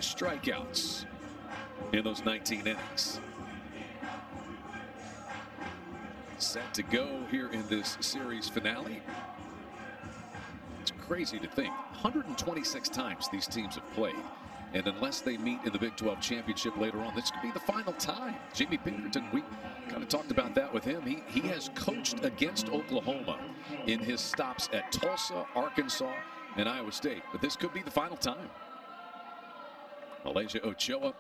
strikeouts in those 19 innings. Set to go here in this series finale. It's crazy to think 126 times these teams have played, and unless they meet in the Big 12 championship later on, this could be the final time. Jamie Pinkerton, we kind of talked about that with him. He has coached against Oklahoma in his stops at Tulsa, Arkansas, and Iowa State, but this could be the final time. Malaysia Ochoa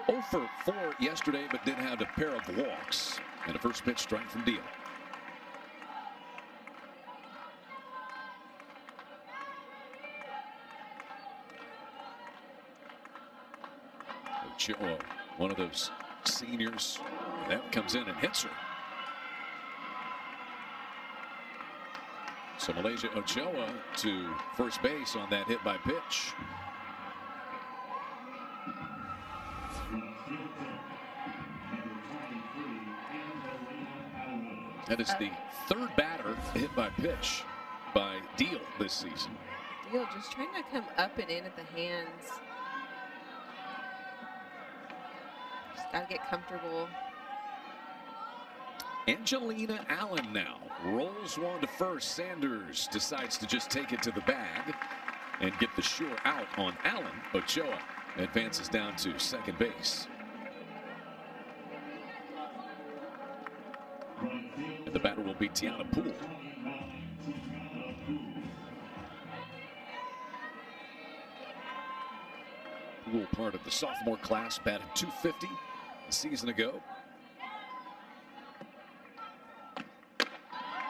0 for 4 yesterday, but did have a pair of walks and a first pitch strike from Deal. Ochoa, one of those seniors that comes in and hits her. So Malaysia Ochoa to first base on that hit by pitch. That is the third batter hit by pitch by Deal this season. Deal just trying to come up and in at the hands. Just got to get comfortable. Angelina Allen now rolls one to first. Sanders decides to just take it to the bag and get the sure out on Allen. Ochoa advances down to second base. And the batter will be Tiana Poole. Poole, part of the sophomore class, batted .250 a season ago.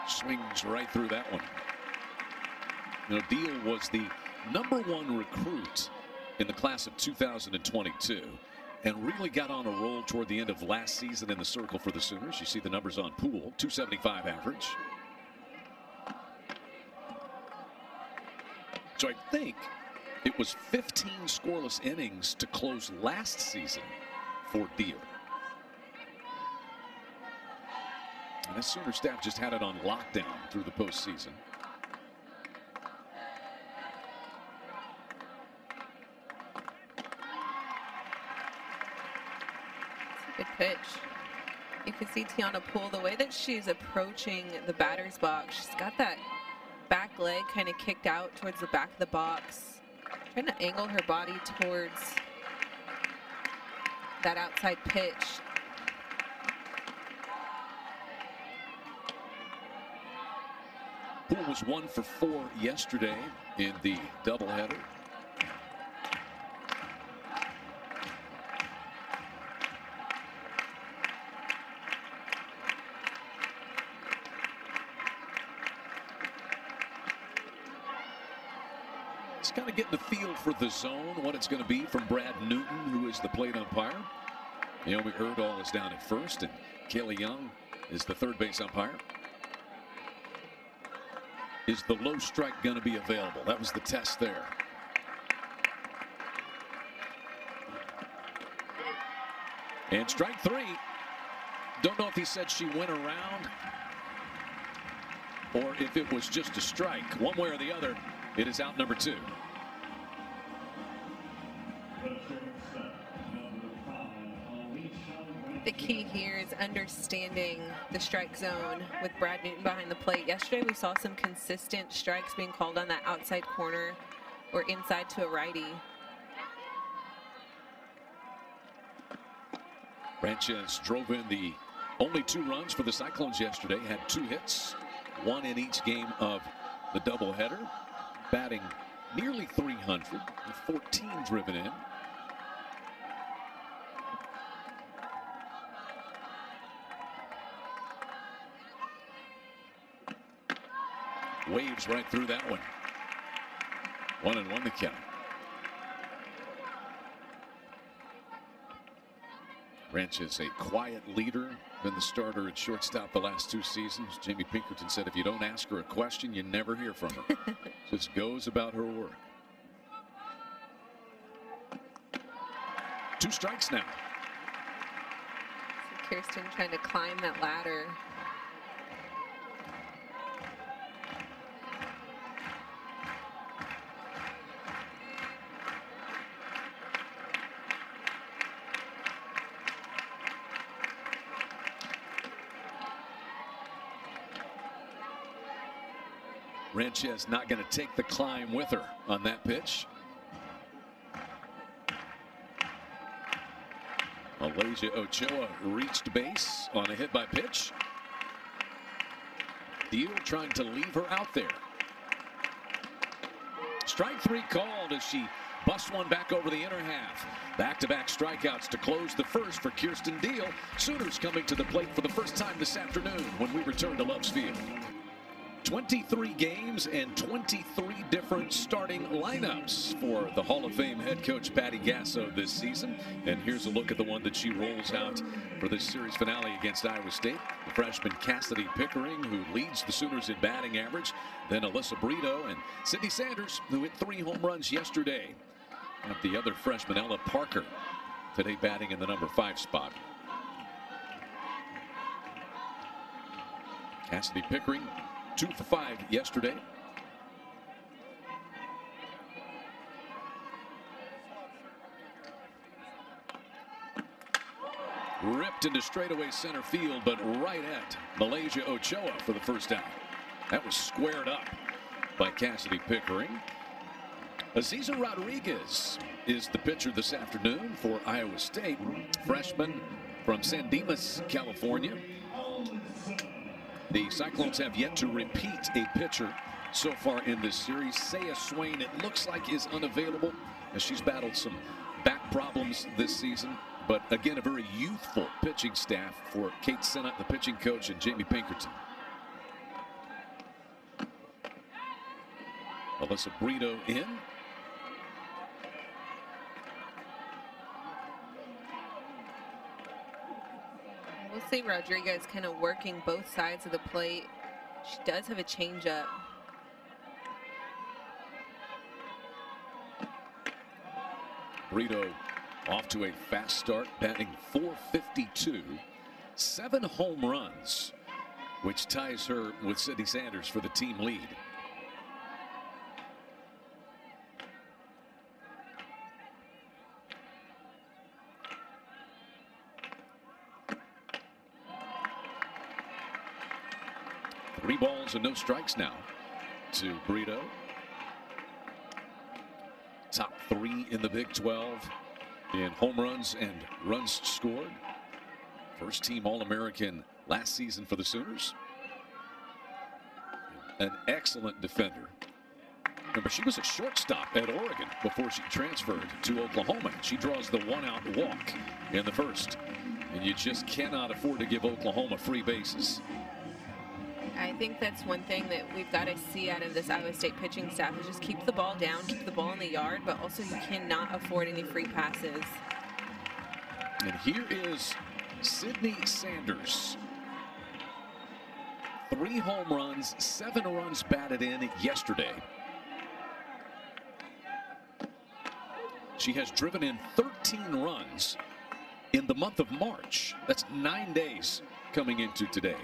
Swings right through that one. You know, Deal was the #1 recruit in the class of 2022 and really got on a roll toward the end of last season in the circle for the Sooners. You see the numbers on Poole, .275 average. So I think it was 15 scoreless innings to close last season for Deal. And the Sooner staff just had it on lockdown through the postseason. Good pitch. You can see Tiana Poole, the way that she's approaching the batter's box. She's got that back leg kind of kicked out towards the back of the box. Trying to angle her body towards that outside pitch. Poole was 1 for 4 yesterday in the doubleheader. It's kind of getting the feel for the zone, what it's going to be from Brad Newton, who is the plate umpire. Naomi Erdahl is down at first, and Kaylee Young is the third base umpire. Is the low strike going to be available? That was the test there. And strike 3. Don't know if he said she went around or if it was just a strike. One way or the other, it is out number 2. The key here is understanding the strike zone with Brad Newton behind the plate. Yesterday we saw some consistent strikes being called on that outside corner or inside to a righty. Ranches drove in the only 2 runs for the Cyclones yesterday, had 2 hits, 1 in each game of the doubleheader, batting nearly 300, 14 driven in. Waves right through that one. 1-1 the count. Ranches a quiet leader, been the starter at shortstop the last 2 seasons. Jamie Pinkerton said if you don't ask her a question, you never hear from her. Just goes about her work. 2 strikes now. So Kirsten trying to climb that ladder. Renchez not going to take the climb with her on that pitch. Malaysia Ochoa reached base on a hit by pitch. Deal trying to leave her out there. Strike 3 called as she busts one back over the inner half. Back-to-back strikeouts to close the first for Kirsten Deal. Sooners coming to the plate for the first time this afternoon when we return to Loves Field. 23 games and 23 different starting lineups for the Hall of Fame head coach Patty Gasso this season. And here's a look at the one that she rolls out for this series finale against Iowa State. The freshman Cassidy Pickering, who leads the Sooners in batting average. Then Alyssa Brito and Sydney Sanders, who hit 3 home runs yesterday. And the other freshman, Ella Parker, today batting in the number 5 spot. Cassidy Pickering, 2 for 5 yesterday. Ripped into straightaway center field, but right at Malaysia Ochoa for the first out. That was squared up by Cassidy Pickering. Aziza Rodriguez is the pitcher this afternoon for Iowa State. Freshman from San Dimas, California. The Cyclones have yet to repeat a pitcher so far in this series. Saya Swain, it looks like, is unavailable as she's battled some back problems this season. But again, a very youthful pitching staff for Kate Sennett, the pitching coach, and Jamie Pinkerton. Alyssa Brito in. We'll see Rodriguez kind of working both sides of the plate. She does have a changeup. Brito off to a fast start, batting .452, 7 home runs, which ties her with Sydney Sanders for the team lead. Three balls and no strikes now to Brito. Top 3 in the Big 12 in home runs and runs scored. First team All-American last season for the Sooners. An excellent defender. Remember, she was a shortstop at Oregon before she transferred to Oklahoma. She draws the 1-out walk in the first. And you just cannot afford to give Oklahoma free bases. I think that's one thing that we've got to see out of this Iowa State pitching staff is just keep the ball down, keep the ball in the yard, but also you cannot afford any free passes. And here is Sydney Sanders. 3 home runs, 7 runs batted in yesterday. She has driven in 13 runs in the month of March. That's 9 days coming into today.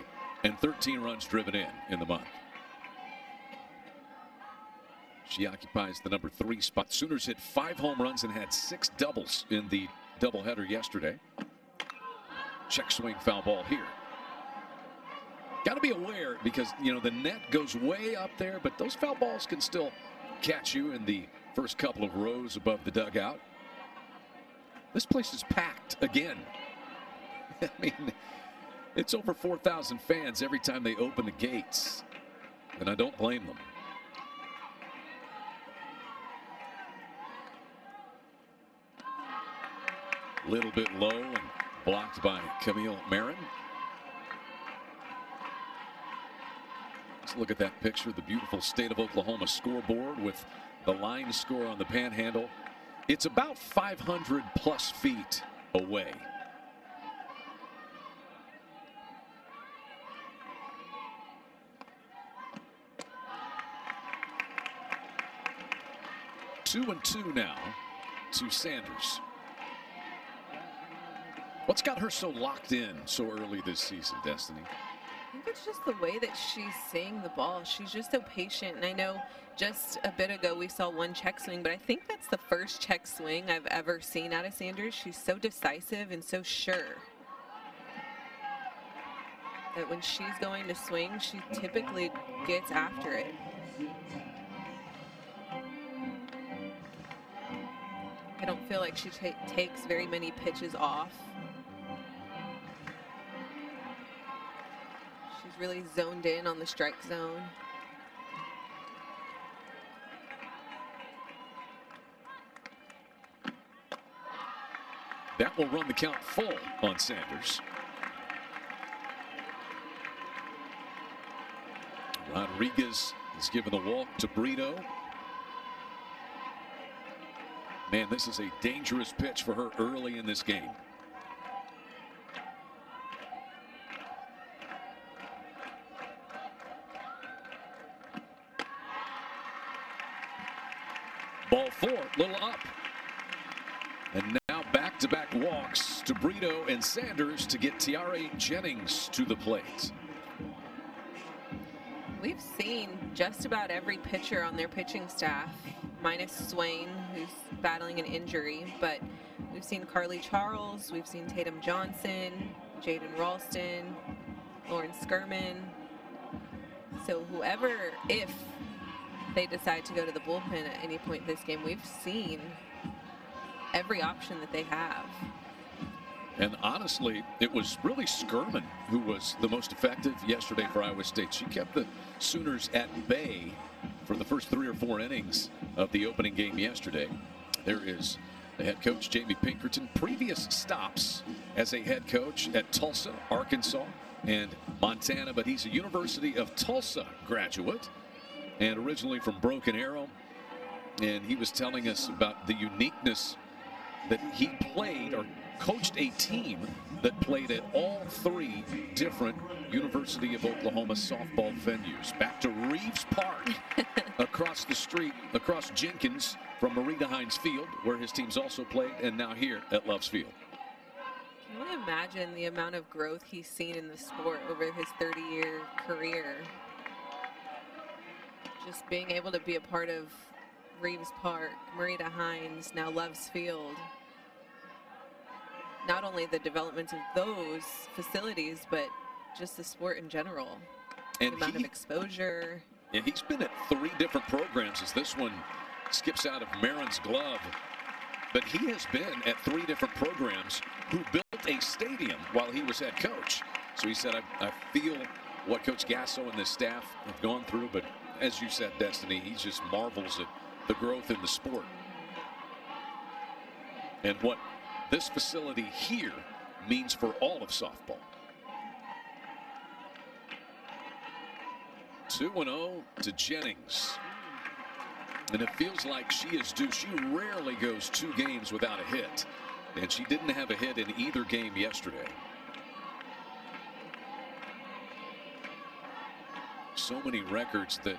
And 13 runs driven in the month. She occupies the number 3 spot. Sooners hit 5 home runs and had 6 doubles in the doubleheader yesterday. Check swing, foul ball here. Got to be aware because, you know, the net goes way up there, but those foul balls can still catch you in the first couple of rows above the dugout. This place is packed again. I mean, it's over 4,000 fans every time they open the gates, and I don't blame them. Little bit low and blocked by Camille Marin. Let's look at that picture, the beautiful State of Oklahoma scoreboard with the line score on the panhandle. It's about 500 plus feet away. Two and 2 now to Sanders. What's got her so locked in so early this season, Destiny? I think it's just the way that she's seeing the ball. She's just so patient. And I know just a bit ago we saw one check swing, but I think that's the first check swing I've ever seen out of Sanders. She's so decisive and so sure that when she's going to swing, she typically gets after it. I don't feel like she takes very many pitches off. She's really zoned in on the strike zone. That will run the count full on Sanders. Rodriguez is given the walk to Brito. Man, this is a dangerous pitch for her early in this game. Ball 4, little up. And now back-to-back walks to Brito and Sanders to get Tiare Jennings to the plate. We've seen just about every pitcher on their pitching staff, minus Swain, who's battling an injury, but we've seen Carly Charles, we've seen Tatum Johnson, Jaden Ralston, Lauren Skirman. So whoever, if they decide to go to the bullpen at any point this game, we've seen every option that they have. And honestly, it was really Skirman who was the most effective yesterday for Iowa State. She kept the Sooners at bay for the first 3 or 4 innings of the opening game yesterday. There is the head coach, Jamie Pinkerton. Previous stops as a head coach at Tulsa, Arkansas, and Montana, but he's a University of Tulsa graduate and originally from Broken Arrow. And he was telling us about the uniqueness that he played or coached a team that played at all 3 different University of Oklahoma softball venues. Back to Reeves Park across the street, across Jenkins from Marita Hines Field, where his teams also played, and now here at Loves Field. Can you imagine the amount of growth he's seen in the sport over his 30-year career? Just being able to be a part of Reeves Park, Marita Hines, now Loves Field. Not only the development of those facilities, but just the sport in general. And the amount of exposure. And he's been at 3 different programs as this one skips out of Marin's glove. But he has been at 3 different programs who built a stadium while he was head coach. So he said, I feel what Coach Gasso and the staff have gone through. But as you said, Destiny, he just marvels at the growth in the sport. And what this facility here means for all of softball. 2-0 to Jennings. And it feels like she is due. She rarely goes 2 games without a hit. And she didn't have a hit in either game yesterday. So many records that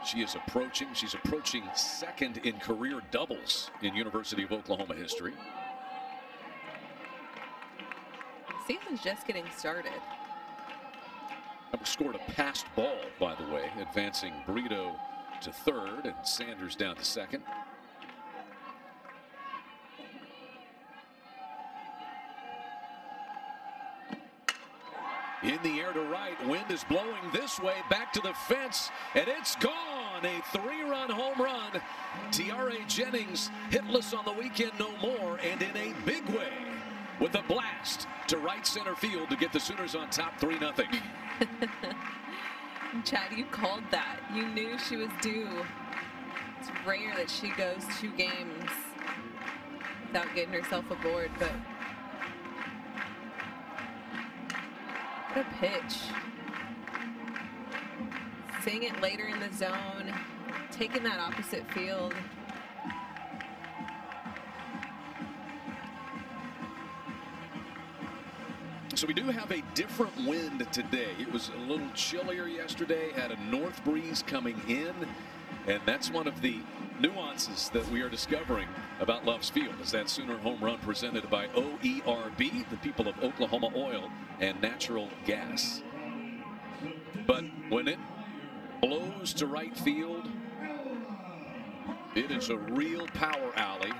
she is approaching. She's approaching 2nd in career doubles in University of Oklahoma history. Season's just getting started. Scored a passed ball, by the way, advancing Brito to 3rd and Sanders down to 2nd. In the air to right, wind is blowing this way, back to the fence, and it's gone. A 3-run home run. Tiare Jennings hitless on the weekend no more, and in a big way with a blast to right center field to get the Sooners on top 3-0. Chad, you called that. You knew she was due. It's rare that she goes 2 games without getting herself aboard, but what a pitch. Seeing it later in the zone, taking that opposite field. So we do have a different wind today. It was a little chillier yesterday, had a north breeze coming in, and that's one of the nuances that we are discovering about Loves Field, is that Sooner home run presented by OERB, the people of Oklahoma Oil and Natural Gas. But when it blows to right field, it is a real power alley,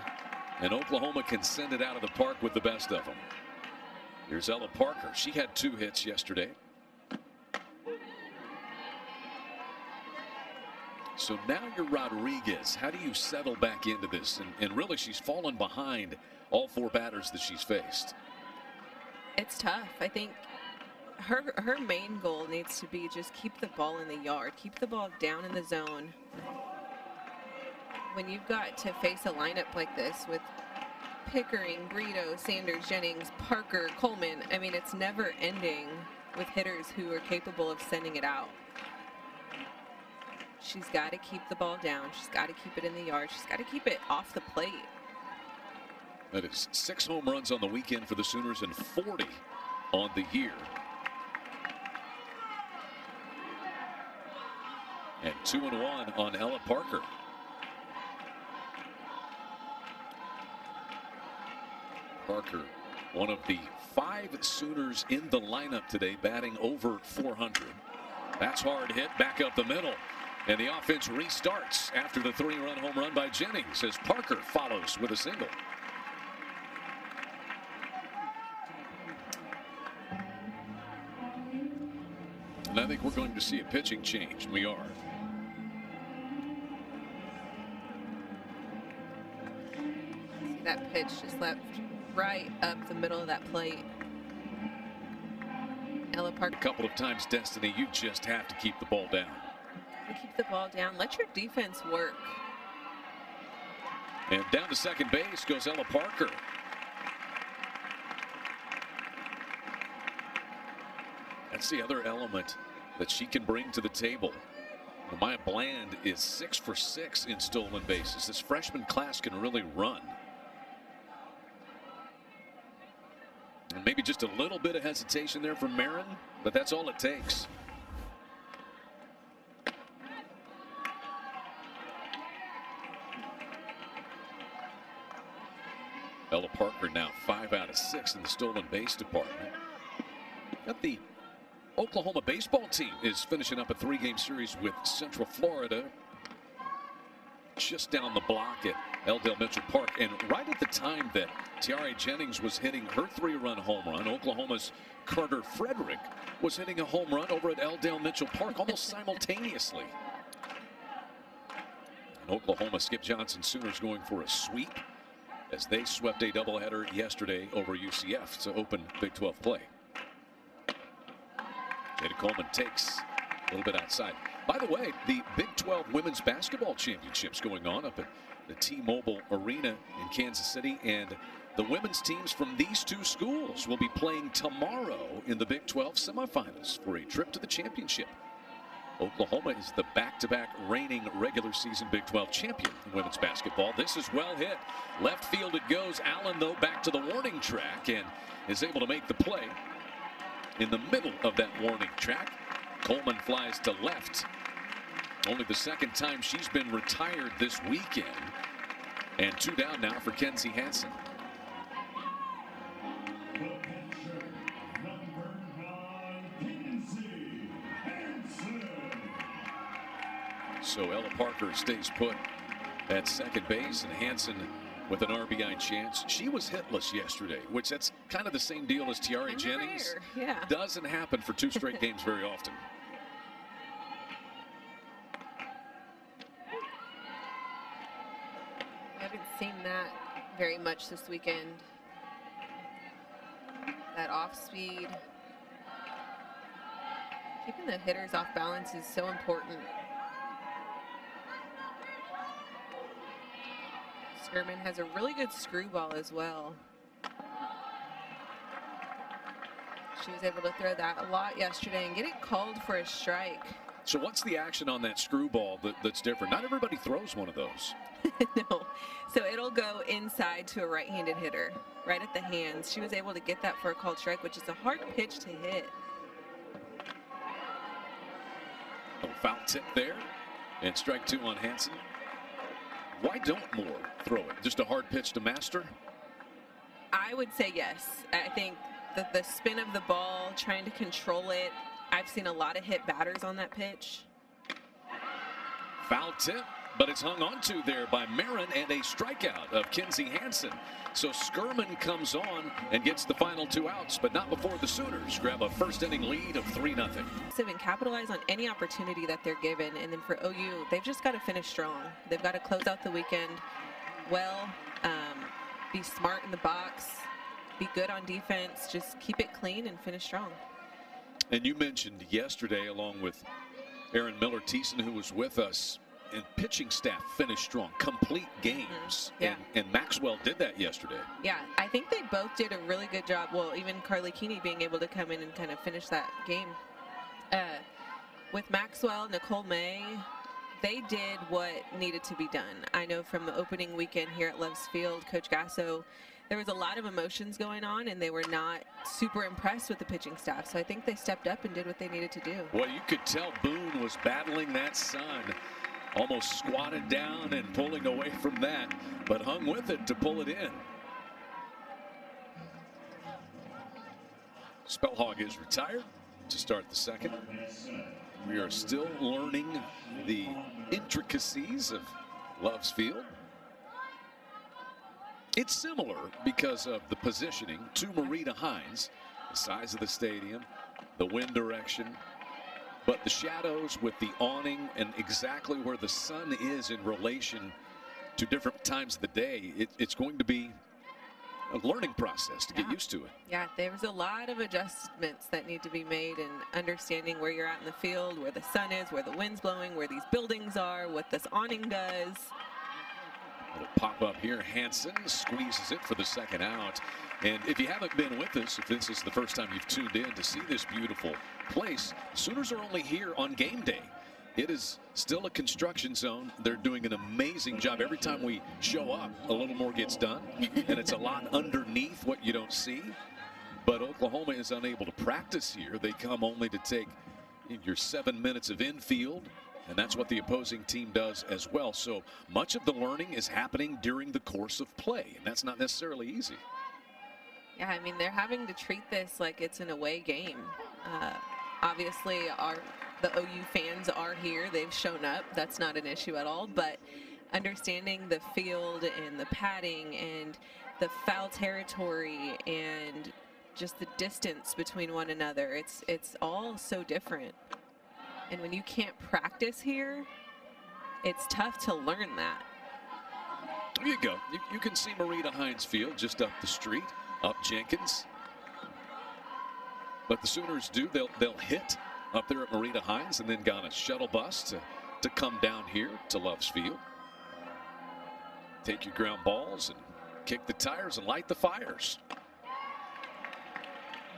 and Oklahoma can send it out of the park with the best of them. Here's Ella Parker. She had 2 hits yesterday. So now you're Rodriguez. How do you settle back into this? And really, she's fallen behind all 4 batters that she's faced. It's tough. I think her main goal needs to be just keep the ball in the yard, keep the ball down in the zone. When you've got to face a lineup like this with Pickering, Brito, Sanders, Jennings, Parker, Coleman, I mean, it's never ending with hitters who are capable of sending it out. She's got to keep the ball down. She's got to keep it in the yard. She's got to keep it off the plate. That is 6 home runs on the weekend for the Sooners and 40 on the year. And 2-1 on Ella Parker. Parker, one of the 5 Sooners in the lineup today, batting over 400. That's hard hit back up the middle. And the offense restarts after the 3-run home run by Jennings as Parker follows with a single. And I think we're going to see a pitching change. We are. See that pitch just left right up the middle of that plate. Ella Parker. A couple of times, Destiny, you just have to keep the ball down. Keep the ball down. Let your defense work. And down to second base goes Ella Parker. That's the other element that she can bring to the table. Maya Bland is 6 for 6 in stolen bases. This freshman class can really run. And maybe just a little bit of hesitation there from Marin, but that's all it takes. Ella Parker now 5 out of 6 in the stolen base department. Got the Oklahoma baseball team is finishing up a 3-game series with Central Florida just down the block at Eldale Mitchell Park. And right at the time that Tiare Jennings was hitting her 3-run home run, Oklahoma's Carter Frederick was hitting a home run over at Eldale Mitchell Park almost simultaneously. And Oklahoma Skip Johnson Sooners going for a sweep as they swept a doubleheader yesterday over UCF to open Big 12 play. Jada Coleman takes a little bit outside. By the way, the Big 12 Women's Basketball Championships going on up at the T-Mobile Arena in Kansas City, and the women's teams from these 2 schools will be playing tomorrow in the Big 12 semifinals for a trip to the championship. Oklahoma is the back-to-back reigning regular season Big 12 champion in women's basketball. This is well hit. Left field it goes. Allen, though, back to the warning track and is able to make the play in the middle of that warning track. Coleman flies to left. Only the 2nd time she's been retired this weekend. And 2 down now for Kenzie Hansen. So Ella Parker stays put at second base, and Hansen with an RBI chance. She was hitless yesterday, which that's kind of the same deal as Tiare Jennings. Rare. Yeah. Doesn't happen for 2 straight games very often. I haven't seen that very much this weekend. That off speed. Keeping the hitters off balance is so important. Sherman has a really good screwball as well. She was able to throw that a lot yesterday and get it called for a strike. So what's the action on that screwball that's different? Not everybody throws one of those. No. So it'll go inside to a right-handed hitter, right at the hands. She was able to get that for a called strike, which is a hard pitch to hit. A foul tip there, and strike 2 on Hansen. Why don't more throw it? Just a hard pitch to master? I would say yes. I think the spin of the ball, trying to control it. I've seen a lot of hit batters on that pitch. Foul tip, but it's hung onto there by Marin and a strikeout of Kinsey Hansen. So Skirman comes on and gets the final 2 outs, but not before the Sooners grab a first inning lead of 3-0. And capitalize on any opportunity that they're given. And then for OU, they've just got to finish strong. They've got to close out the weekend well, be smart in the box, be good on defense, just keep it clean and finish strong. And you mentioned yesterday, along with Aaron Miller-Thiessen, who was with us, and pitching staff finished strong, complete games. Yeah. And Maxwell did that yesterday. Yeah, I think they both did a really good job. Well, even Carly Keeney being able to come in and kind of finish that game. With Maxwell, Nicole May, they did what needed to be done. I know from the opening weekend here at Loves Field, Coach Gasso, there was a lot of emotions going on, and they were not super impressed with the pitching staff. So I think they stepped up and did what they needed to do. Well, you could tell Boone was battling that sun, almost squatted down and pulling away from that, but hung with it to pull it in. Spellhog is retired to start the second. We are still learning the intricacies of Loves Field. It's similar because of the positioning to Marita Hines, the size of the stadium, the wind direction, but the shadows with the awning and exactly where the sun is in relation to different times of the day. It's going to be a learning process to get used to it. Yeah, there's a lot of adjustments that need to be made, and understanding where you're at in the field, where the sun is, where the wind's blowing, where these buildings are, what this awning does. It'll pop up here. Hansen squeezes it for the second out. And if you haven't been with us, if this is the first time you've tuned in to see this beautiful place, Sooners are only here on game day. It is still a construction zone. They're doing an amazing job. Every time we show up, a little more gets done, and it's a lot underneath what you don't see. But Oklahoma is unable to practice here. They come only to take your 7 minutes of infield, and that's what the opposing team does as well. So much of the learning is happening during the course of play, and that's not necessarily easy. Yeah, I mean, they're having to treat this like it's an away game. Obviously, the OU fans are here. They've shown up. That's not an issue at all. But understanding the field and the padding and the foul territory and just the distance between one another, it's all so different. And when you can't practice here, it's tough to learn that. There you go. You can see Marita Hines Field just up the street, up Jenkins. But the Sooners they'll hit up there at Marita Hines and then got a shuttle bus to come down here to Loves Field. Take your ground balls and kick the tires and light the fires.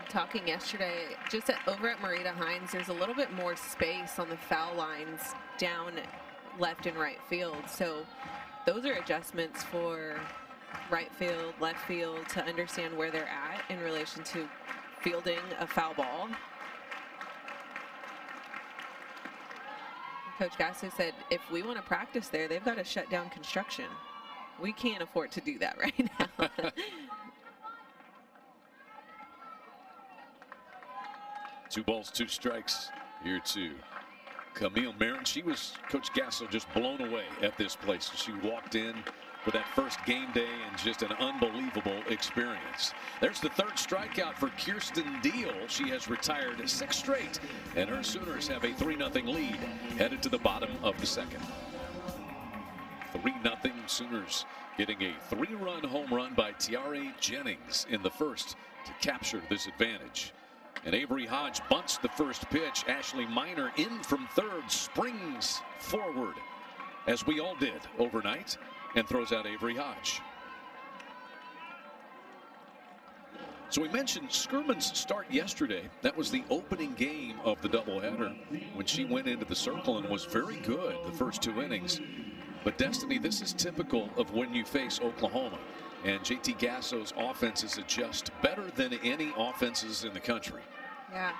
Talking yesterday, just over at Marita Hines, there's a little bit more space on the foul lines down left and right field. So those are adjustments for right field, left field to understand where they're at in relation to fielding a foul ball. Coach Gasso said if we want to practice there, they've got to shut down construction. We can't afford to do that right now. 2 balls, 2 strikes here to Camille Marin. Coach Gasso just blown away at this place. She walked in for that first game day and just an unbelievable experience. There's the 3rd strikeout for Kirsten Deal. She has retired 6 straight, and her Sooners have a 3-0 lead headed to the bottom of the second. 3-0 Sooners getting a 3-run home run by Tiare Jennings in the first to capture this advantage. And Avery Hodge bunts the first pitch. Ashley Miner in from third, springs forward, as we all did overnight, and throws out Avery Hodge. So we mentioned Skirman's start yesterday. That was the opening game of the doubleheader when she went into the circle and was very good the first 2 innings. But Destiny, this is typical of when you face Oklahoma. And JT Gasso's offenses adjust better than any offenses in the country. Yeah,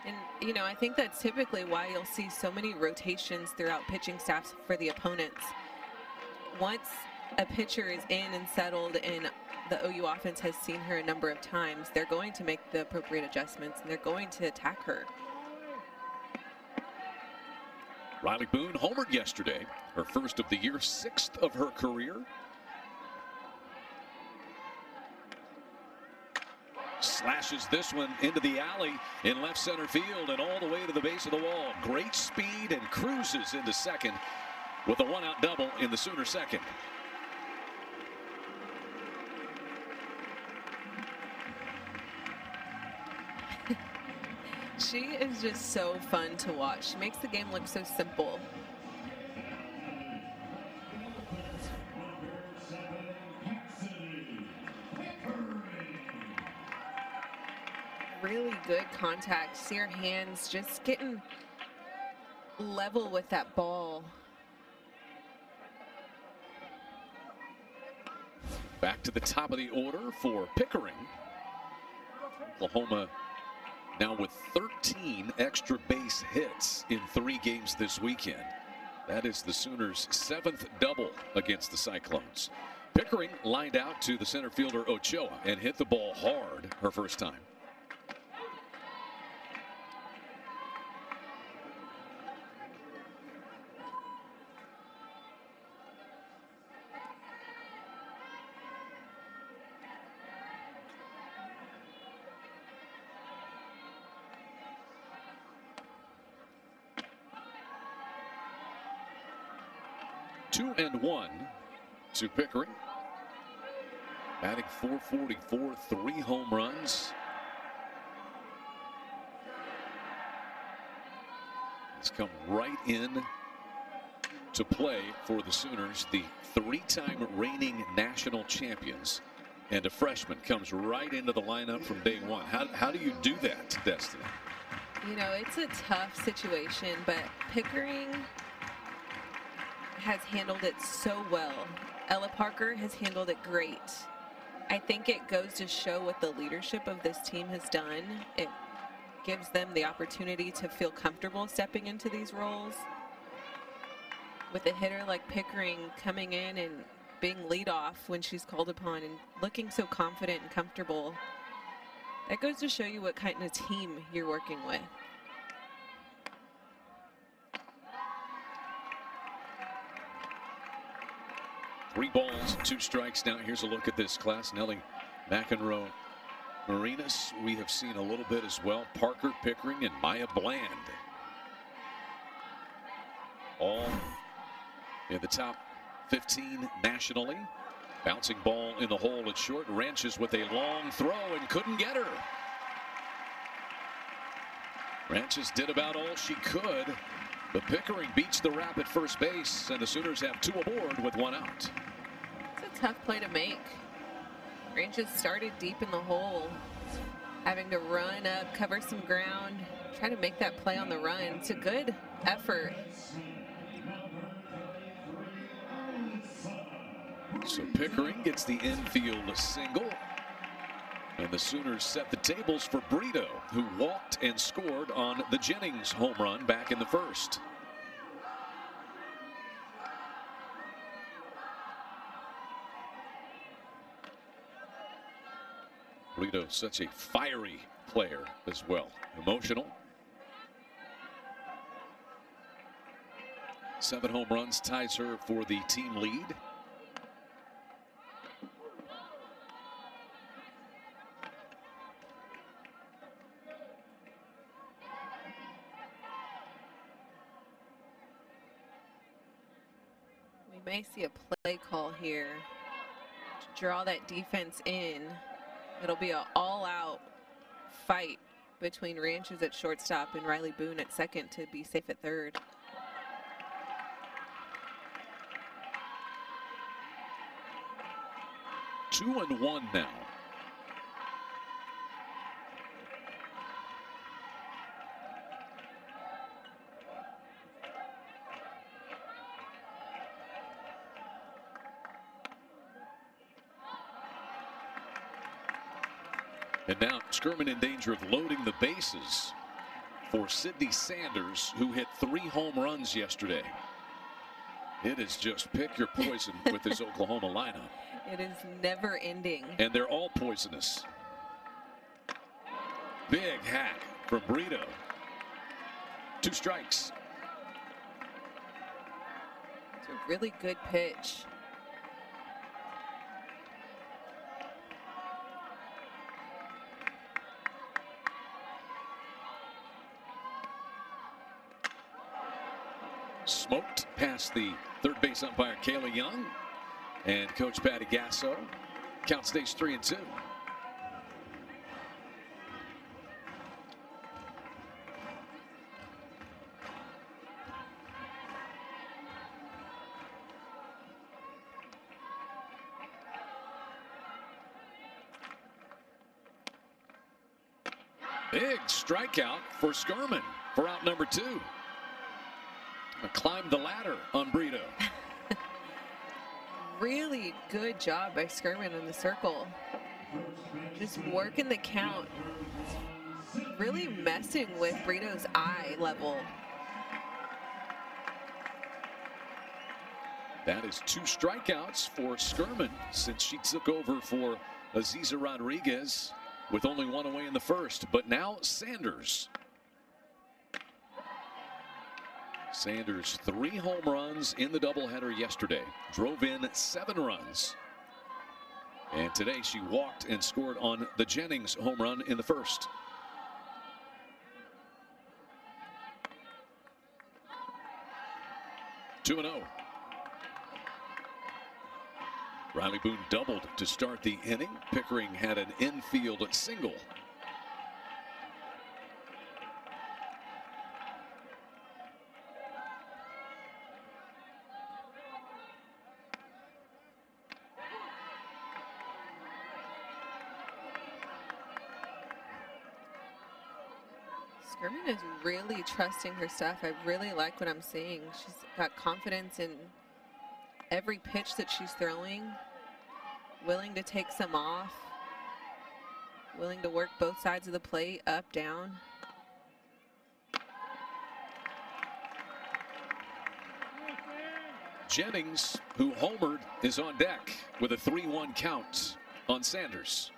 and I think that's typically why you'll see so many rotations throughout pitching staffs for the opponents. Once a pitcher is in and settled and the OU offense has seen her a number of times, they're going to make the appropriate adjustments and they're going to attack her. Riley Boone homered yesterday, her first of the year, 6th of her career. Slashes this one into the alley in left center field and all the way to the base of the wall. Great speed and cruises into second with a one-out double in the Sooner second. She is just so fun to watch. She makes the game look so simple. Really good contact. See her hands just getting level with that ball. Back to the top of the order for Pickering. Oklahoma now with 13 extra base hits in 3 games this weekend. That is the Sooners' 7th double against the Cyclones. Pickering lined out to the center fielder Ochoa and hit the ball hard her first time. Two and one to Pickering. Batting .444, 3 home runs. It's come right in to play for the Sooners, the 3-time reigning national champions. And a freshman comes right into the lineup from day one. How do you do that, Destiny? You know, it's a tough situation, but Pickering has handled it so well. Ella Parker has handled it great. I think it goes to show what the leadership of this team has done. It gives them the opportunity to feel comfortable stepping into these roles. With a hitter like Pickering coming in and being leadoff when she's called upon and looking so confident and comfortable, that goes to show you what kind of team you're working with. Three balls, 2 strikes. Now here's a look at this class. Nelly McEnroe Marinas, we have seen a little bit as well. Parker, Pickering, and Maya Bland. All in the top 15 nationally. Bouncing ball in the hole at short. Ranches with a long throw and couldn't get her. Ranches did about all she could, but Pickering beats the rap at first base, and the Sooners have 2 aboard with 1 out. It's a tough play to make. Ranches started deep in the hole, having to run up, cover some ground, try to make that play on the run. It's a good effort. So Pickering gets the infield single. And the Sooners set the tables for Brito, who walked and scored on the Jennings home run back in the first. Brito, such a fiery player as well. Emotional. 7 home runs ties her for the team lead. We may see a play call here to draw that defense in. It'll be an all-out fight between Ranches at shortstop and Riley Boone at second to be safe at third. Two and one now. And now Skerman in danger of loading the bases for Sydney Sanders, who hit 3 home runs yesterday. It is just pick your poison with this Oklahoma lineup. It is never ending. And they're all poisonous. Big hack from Brito. 2 strikes. It's a really good pitch. Smoked past the third base umpire Kayla Young and Coach Patty Gasso. Count stays 3-2. Big strikeout for Skirman for out number 2. Climbed the ladder on Brito. Really good job by Skirman in the circle. Just working the count. Really messing with Brito's eye level. That is 2 strikeouts for Skirman since she took over for Aziza Rodriguez with only 1 away in the first. But now Sanders. Sanders 3 home runs in the doubleheader yesterday. Drove in 7 runs. And today she walked and scored on the Jennings home run in the first. Two and 0. Riley Boone doubled to start the inning. Pickering had an infield single. Skirman is really trusting her stuff. I really like what I'm seeing. She's got confidence in every pitch that she's throwing, willing to take some off, willing to work both sides of the plate, up, down. Jennings, who homered, is on deck with a 3-1 count on Sanders.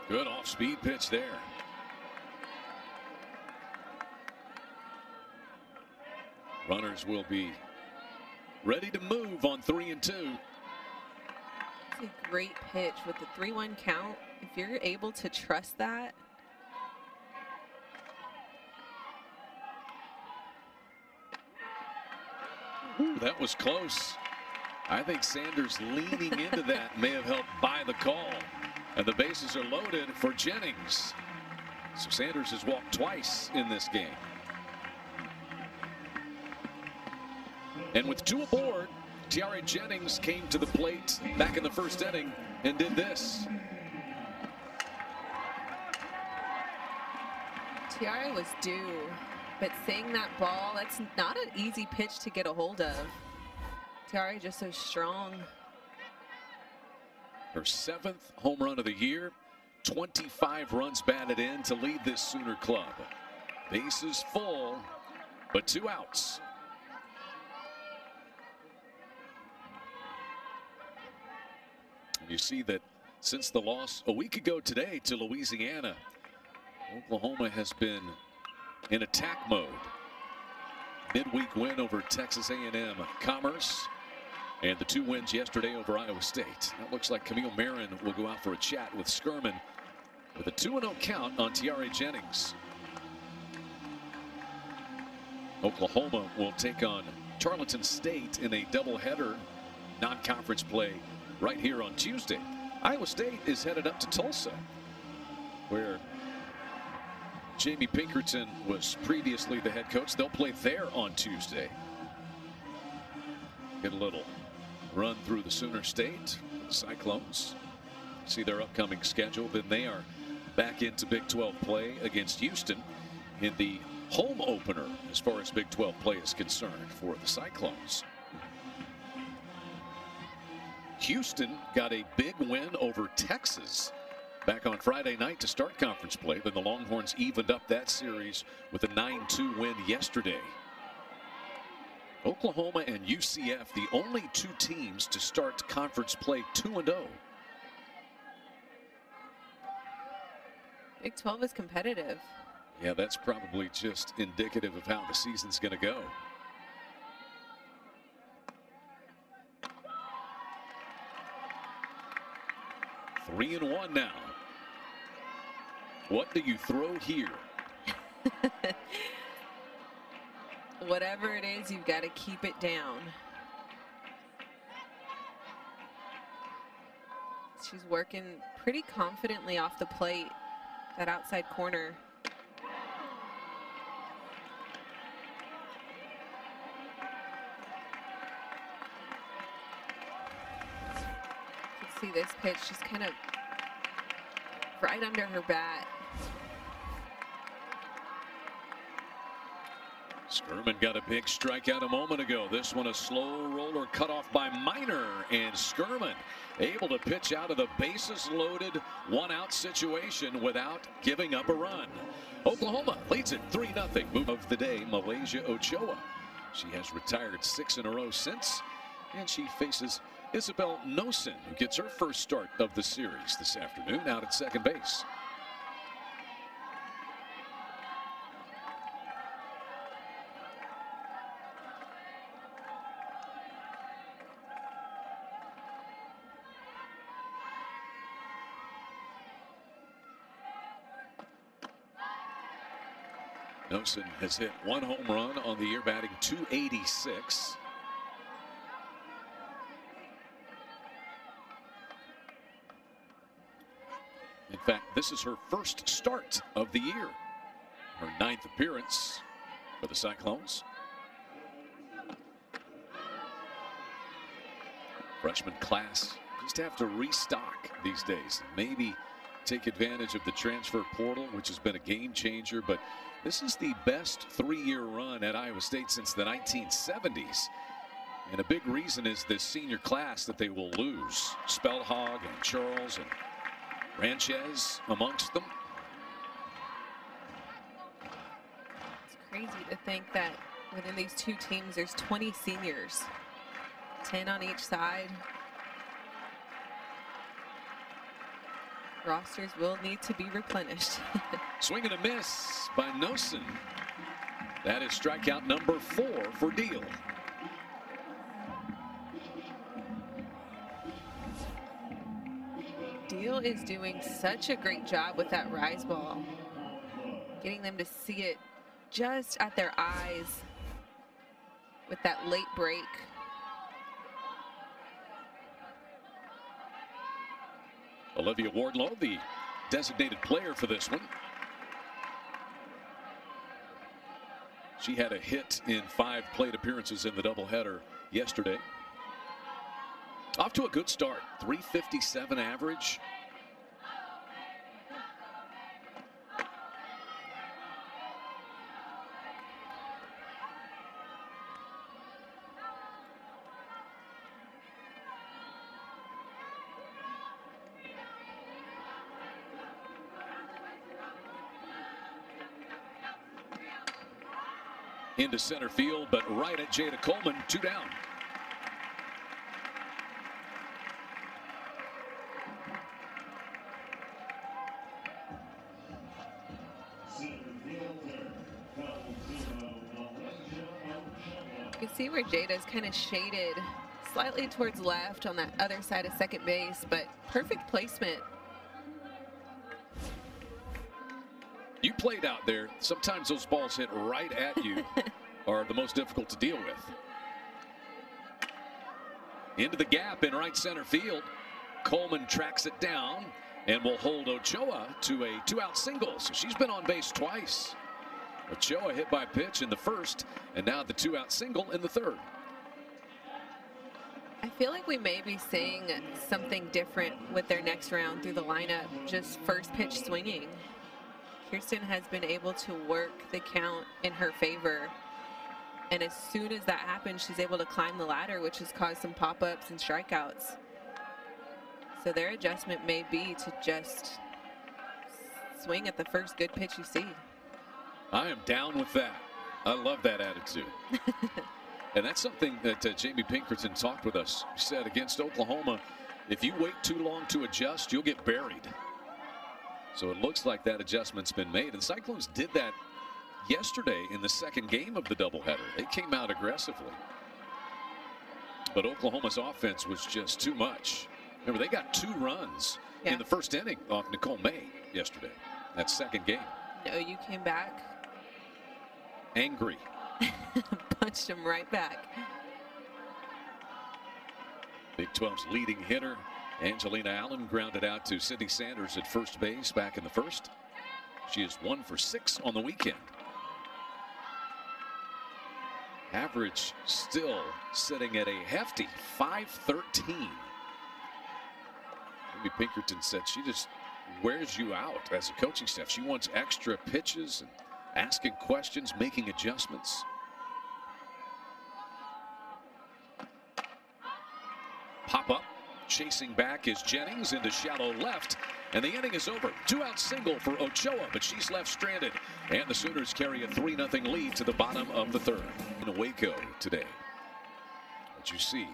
Good off-speed pitch there. Runners will be ready to move on 3-2. It's a great pitch with the 3-1 count. If you're able to trust that. Ooh, that was close. I think Sanders leaning into that may have helped buy the call. And the bases are loaded for Jennings. So Sanders has walked twice in this game. And with 2 aboard, Tiare Jennings came to the plate back in the first inning and did this. Tiare was due, but seeing that ball, that's not an easy pitch to get a hold of. Tiare just so strong. Her 7th home run of the year, 25 runs batted in to lead this Sooner club. Bases full, but 2 outs. And you see that since the loss a week ago today to Louisiana, Oklahoma has been in attack mode. Midweek win over Texas A&M Commerce. And the 2 wins yesterday over Iowa State. That looks like Camille Marin will go out for a chat with Skirman with a 2-0 count on Tiare Jennings. Oklahoma will take on Tarleton State in a doubleheader non-conference play right here on Tuesday. Iowa State is headed up to Tulsa, where Jamie Pinkerton was previously the head coach. They'll play there on Tuesday. Get a little run through the Sooner State. The Cyclones see their upcoming schedule. Then they are back into Big 12 play against Houston in the home opener as far as Big 12 play is concerned for the Cyclones. Houston got a big win over Texas back on Friday night to start conference play. Then the Longhorns evened up that series with a 9-2 win yesterday. Oklahoma and UCF, the only two teams to start conference play 2-0. Big 12 is competitive. Yeah, that's probably just indicative of how the season's going to go. Three and one now. What do you throw here? Whatever it is, you've got to keep it down. She's working pretty confidently off the plate, that outside corner. You can see this pitch just kind of right under her bat. Skirman got a big strikeout a moment ago. This one a slow roller cut off by Minor, and Skirman able to pitch out of the bases loaded 1-out situation without giving up a run. Oklahoma leads it 3-0. Move of the day, Malaysia Ochoa. She has retired 6 in a row since, and she faces Isabel Nosen, who gets her first start of the series this afternoon out at second base. Nosen has hit 1 home run on the year, batting .286. In fact, this is her first start of the year, her 9th appearance for the Cyclones. Freshman class just have to restock these days. Maybe take advantage of the transfer portal, which has been a game changer, but this is the best 3-year run at Iowa State since the 1970s. And a big reason is this senior class that they will lose. Spellhog and Charles and Ranchez amongst them. It's crazy to think that within these two teams there's 20 seniors, 10 on each side. Rosters will need to be replenished. Swing and a miss by Nosen. That is strikeout number 4 for Deal. Deal is doing such a great job with that rise ball, getting them to see it just at their eyes with that late break. Olivia Wardlow, the designated player for this one. She had a hit in 5 plate appearances in the doubleheader yesterday. Off to a good start, .357 average. Into center field, but right at Jada Coleman, 2 down. You can see where Jada's kind of shaded slightly towards left on that other side of second base, but perfect placement. You played out there. Sometimes those balls hit right at you are the most difficult to deal with. Into the gap in right center field. Coleman tracks it down and will hold Ochoa to a 2-out single. So she's been on base twice. Ochoa hit by pitch in the first, and now the 2-out single in the third. I feel like we may be seeing something different with their next round through the lineup, just first pitch swinging. Kirsten has been able to work the count in her favor, and as soon as that happens, she's able to climb the ladder, which has caused some pop-ups and strikeouts. So their adjustment may be to just swing at the first good pitch you see. I am down with that. I love that attitude. And that's something that Jamie Pinkerton talked with us. She said against Oklahoma, if you wait too long to adjust, you'll get buried. So it looks like that adjustment's been made. And Cyclones did that yesterday in the second game of the doubleheader. They came out aggressively. But Oklahoma's offense was just too much. Remember, they got 2 runs in the first inning off Nicole May yesterday, that second game. No, you came back. Angry. Punched him right back. Big 12's leading hitter, Angelina Allen, grounded out to Sydney Sanders at first base back in the first. She is 1 for 6 on the weekend. Average still sitting at a hefty 513. Amy Pinkerton said she just wears you out as a coaching staff. She wants extra pitches and asking questions, making adjustments. Pop up, chasing back is Jennings into shallow left, and the inning is over. 2-out single for Ochoa, but she's left stranded, and the Sooners carry a 3-0 lead to the bottom of the third. In Waco today, what you see,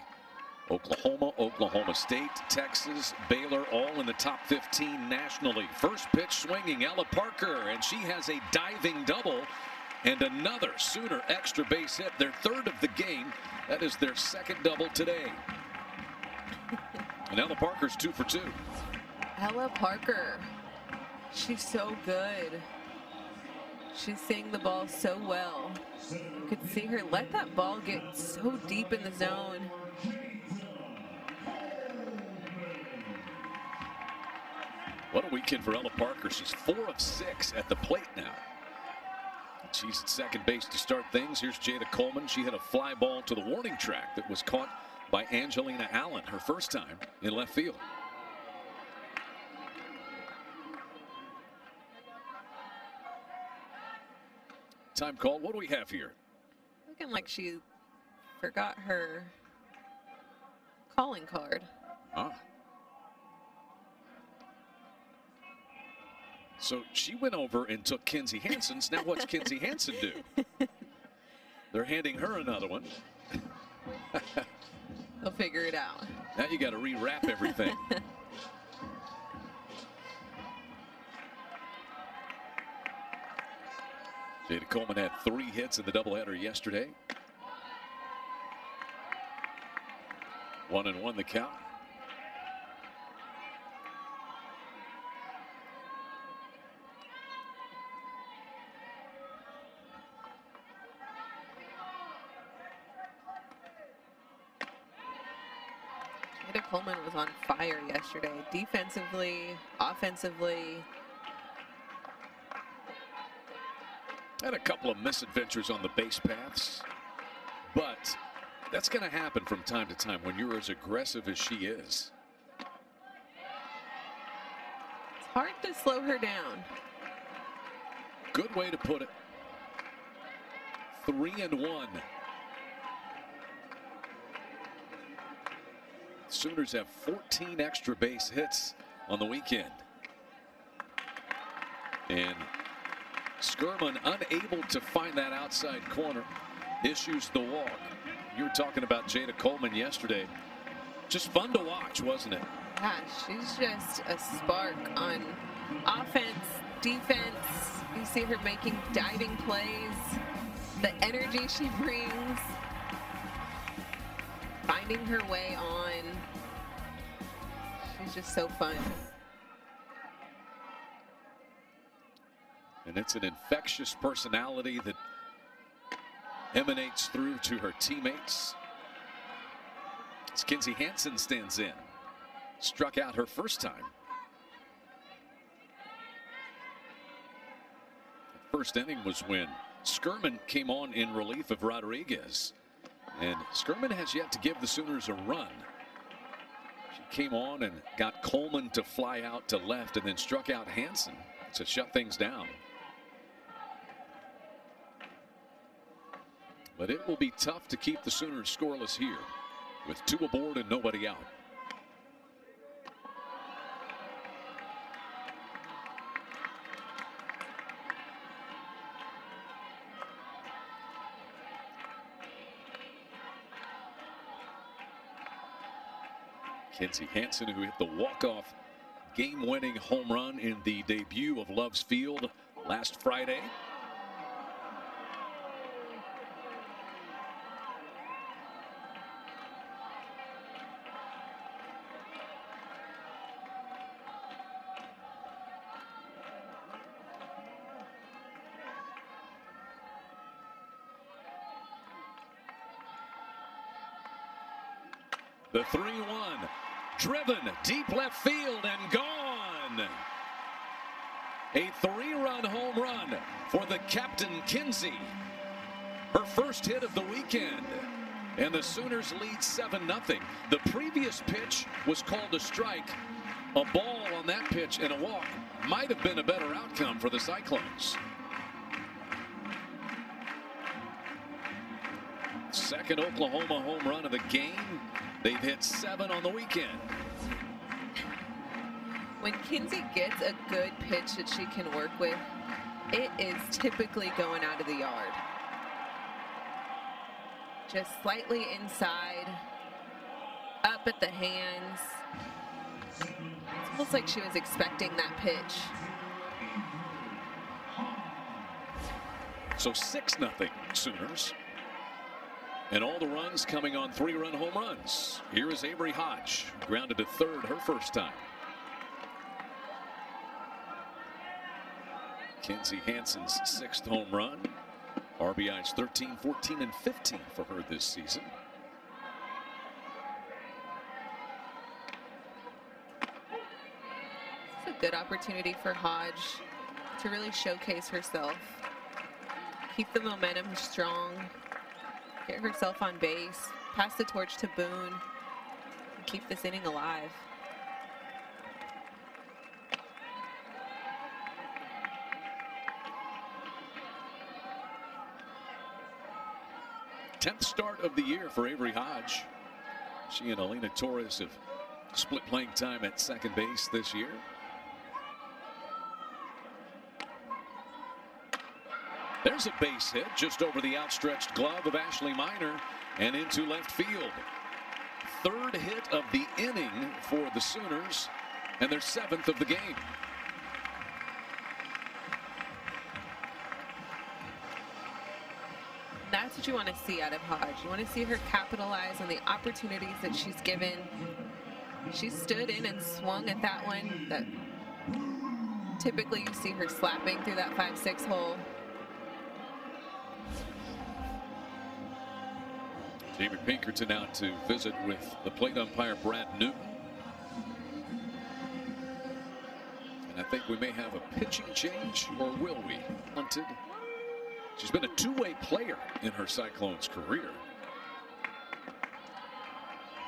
Oklahoma, Oklahoma State, Texas, Baylor, all in the top 15 nationally. First pitch swinging, Ella Parker, and she has a diving double and another Sooner extra base hit, their 3rd of the game. That is their 2nd double today. And Ella Parker's 2 for 2. Ella Parker, she's so good. She's seeing the ball so well. You could see her let that ball get so deep in the zone. What a weekend for Ella Parker. She's 4 of 6 at the plate now. She's at second base to start things. Here's Jada Coleman. She hit a fly ball to the warning track that was caught by Angelina Allen, her first time in left field. Time call. What do we have here? Looking like she forgot her calling card. So she went over and took Kinzie Hansen's. Now what's Kinzie Hansen do? They're handing her another one. They'll figure it out. Now you got to rewrap everything. Jada Coleman had 3 hits in the doubleheader yesterday. 1-1 the count. Jada Coleman was on fire yesterday, defensively, offensively. Had a couple of misadventures on the base paths, but that's going to happen from time to time when you're as aggressive as she is. It's hard to slow her down. Good way to put it. 3-1. Sooners have 14 extra base hits on the weekend. And Skirman, unable to find that outside corner, issues the walk. You were talking about Jada Coleman yesterday. Just fun to watch, wasn't it? Yeah, she's just a spark on offense, defense. You see her making diving plays, the energy she brings, finding her way on. She's just so fun. And it's an infectious personality that emanates through to her teammates. As Kinzie Hansen stands in. Struck out her first time. First inning was when Skirman came on in relief of Rodriguez. And Skirman has yet to give the Sooners a run. She came on and got Coleman to fly out to left and then struck out Hansen to shut things down. But it will be tough to keep the Sooners scoreless here with 2 aboard and nobody out. Kinzie Hansen, who hit the walk-off game-winning home run in the debut of Love's Field last Friday. The 3-1, driven deep left field and gone. A 3-run home run for the captain, Kinzie. Her first hit of the weekend. And the Sooners lead 7-0. The previous pitch was called a strike. A ball on that pitch and a walk might have been a better outcome for the Cyclones. Second Oklahoma home run of the game. They've hit 7 on the weekend. When Kinzie gets a good pitch that she can work with, it is typically going out of the yard. Just slightly inside, up at the hands. It's almost like she was expecting that pitch. So 6-0 Sooners. And all the runs coming on 3-run home runs. Here is Avery Hodge, grounded to third her first time. Kinzie Hansen's 6th home run. RBIs 13, 14, and 15 for her this season. It's a good opportunity for Hodge to really showcase herself. Keep the momentum strong. Get herself on base, pass the torch to Boone, and keep this inning alive. Tenth start of the year for Avery Hodge. She and Alina Torres have split playing time at second base this year. There's a base hit just over the outstretched glove of Ashley Minor and into left field. Third hit of the inning for the Sooners and their 7th of the game. That's what you want to see out of Hodge. You want to see her capitalize on the opportunities that she's given. She stood in and swung at that one that typically you see her slapping through that 5-6 hole. Jamie Pinkerton out to visit with the plate umpire Brad Newton. And I think we may have a pitching change, or will we? Hunted. She's been a two-way player in her Cyclones career,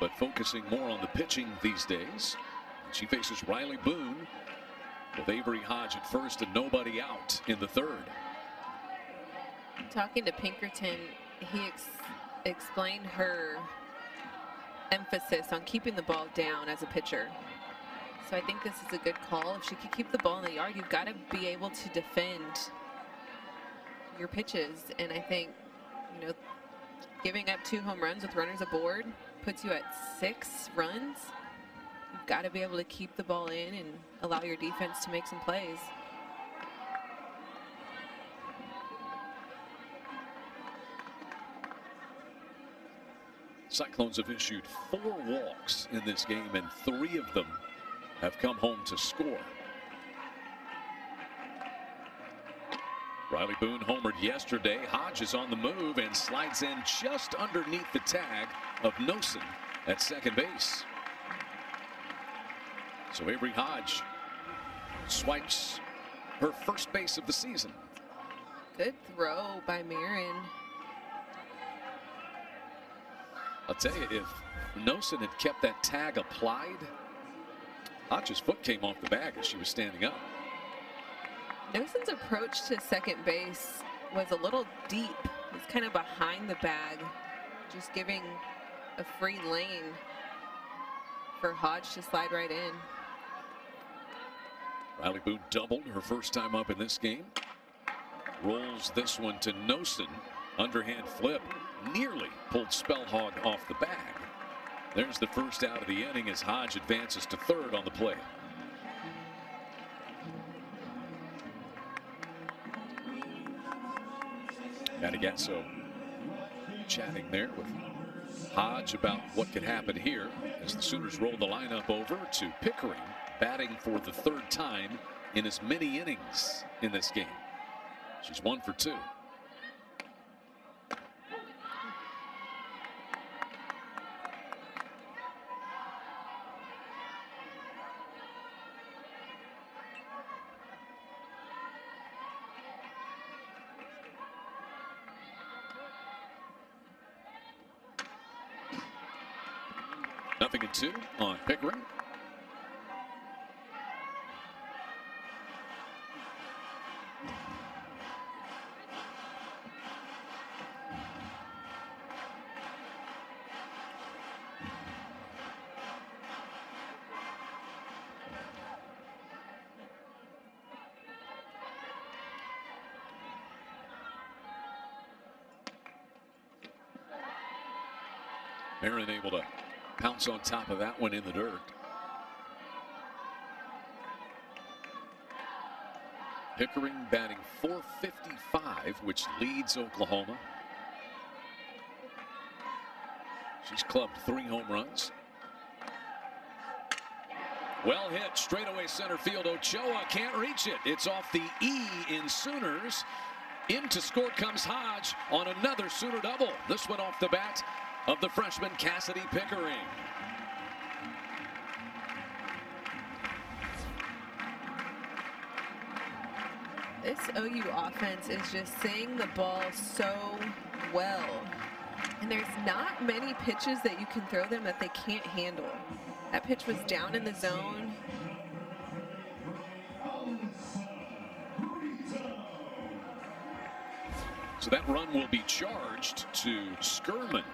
but focusing more on the pitching these days. She faces Riley Boone with Avery Hodge at first and nobody out in the third. Talking to Pinkerton, he explained her emphasis on keeping the ball down as a pitcher. So I think this is a good call. If she could keep the ball in the yard, you've got to be able to defend your pitches. And I think, you know, giving up 2 home runs with runners aboard puts you at 6 runs. You've got to be able to keep the ball in and allow your defense to make some plays. Cyclones have issued 4 walks in this game, and 3 of them have come home to score. Riley Boone homered yesterday. Hodge is on the move and slides in just underneath the tag of Nosen at second base. So Avery Hodge swipes her first base of the season. Good throw by Marin. I'll tell you, if Nosen had kept that tag applied, Hodge's foot came off the bag as she was standing up. Nosen's approach to second base was a little deep. He's kind of behind the bag, just giving a free lane for Hodge to slide right in. Riley Boone doubled her first time up in this game. Rolls this one to Nosen. Underhand flip. Nearly pulled Spellhog off the bag. There's the first out of the inning as Hodge advances to third on the play. Gasso chatting there with Hodge about what could happen here as the Sooners roll the lineup over to Pickering, batting for the third time in as many innings in this game. She's 1 for 2. Nothing in 2 on Pickering. Marin able to pounce on top of that one in the dirt. Pickering batting .455, which leads Oklahoma. She's clubbed 3 home runs. Well hit, straightaway center field. Ochoa can't reach it. It's off the E in Sooners. In to score comes Hodge on another Sooner double. This one off the bat of the freshman Cassidy Pickering. This OU offense is just seeing the ball so well. And there's not many pitches that you can throw them that they can't handle. That pitch was down in the zone. So that run will be charged to Skirman.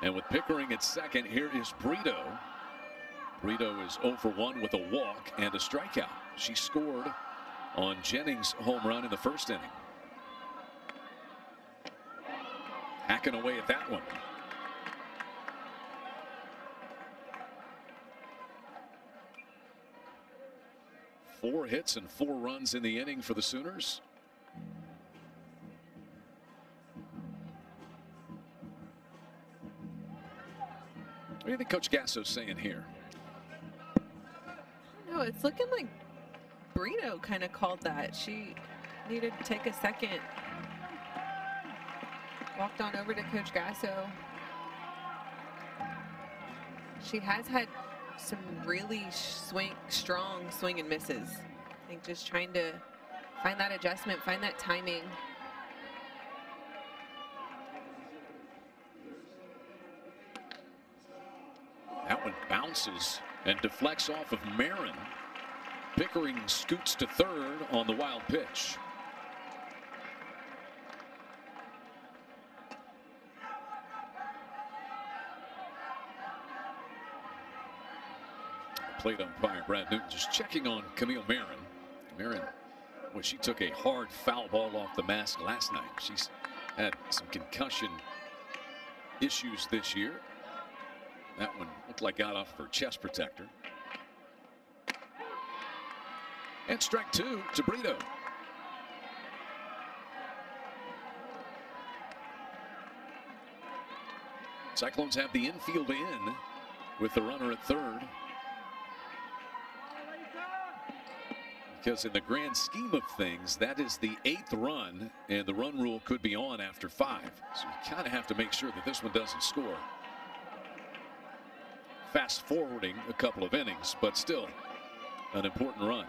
And with Pickering at second, here is Brito. Brito is 0 for 1 with a walk and a strikeout. She scored on Jennings' home run in the first inning. Hacking away at that one. Four hits and 4 runs in the inning for the Sooners. What do you think Coach Gasso's saying here? No, it's looking like Brito kind of called that. She needed to take a second. Walked on over to Coach Gasso. She has had some really strong swing and misses. I think just trying to find that adjustment, find that timing. That one bounces and deflects off of Marin. Pickering scoots to third on the wild pitch. Plate umpire Brad Newton just checking on Camille Marin. Marin, well, she took a hard foul ball off the mask last night. She's had some concussion issues this year. That one looked like got off her chest protector. And strike 2 to Brito. Cyclones have the infield in with the runner at third. Because in the grand scheme of things, that is the 8th run, and the run rule could be on after 5. So you kind of have to make sure that this one doesn't score. Fast forwarding a couple of innings, but still an important run.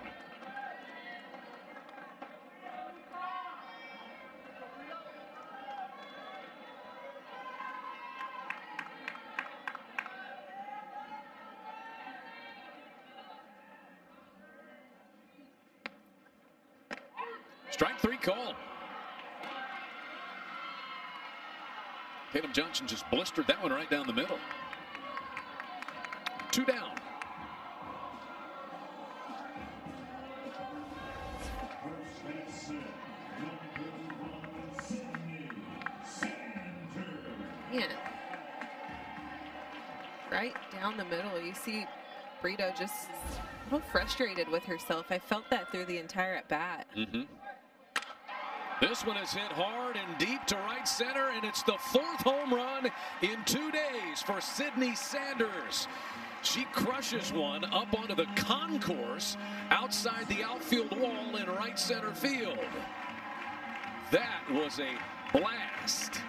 Strike 3 call. Tatum Johnson just blistered that one right down the middle. 2 down. Man. Right down the middle, you see Brito just a little frustrated with herself. I felt that through the entire at bat. This one is hit hard and deep to right center, and it's the 4th home run in 2 days for Sydney Sanders. She crushes one up onto the concourse outside the outfield wall in right center field. That was a blast.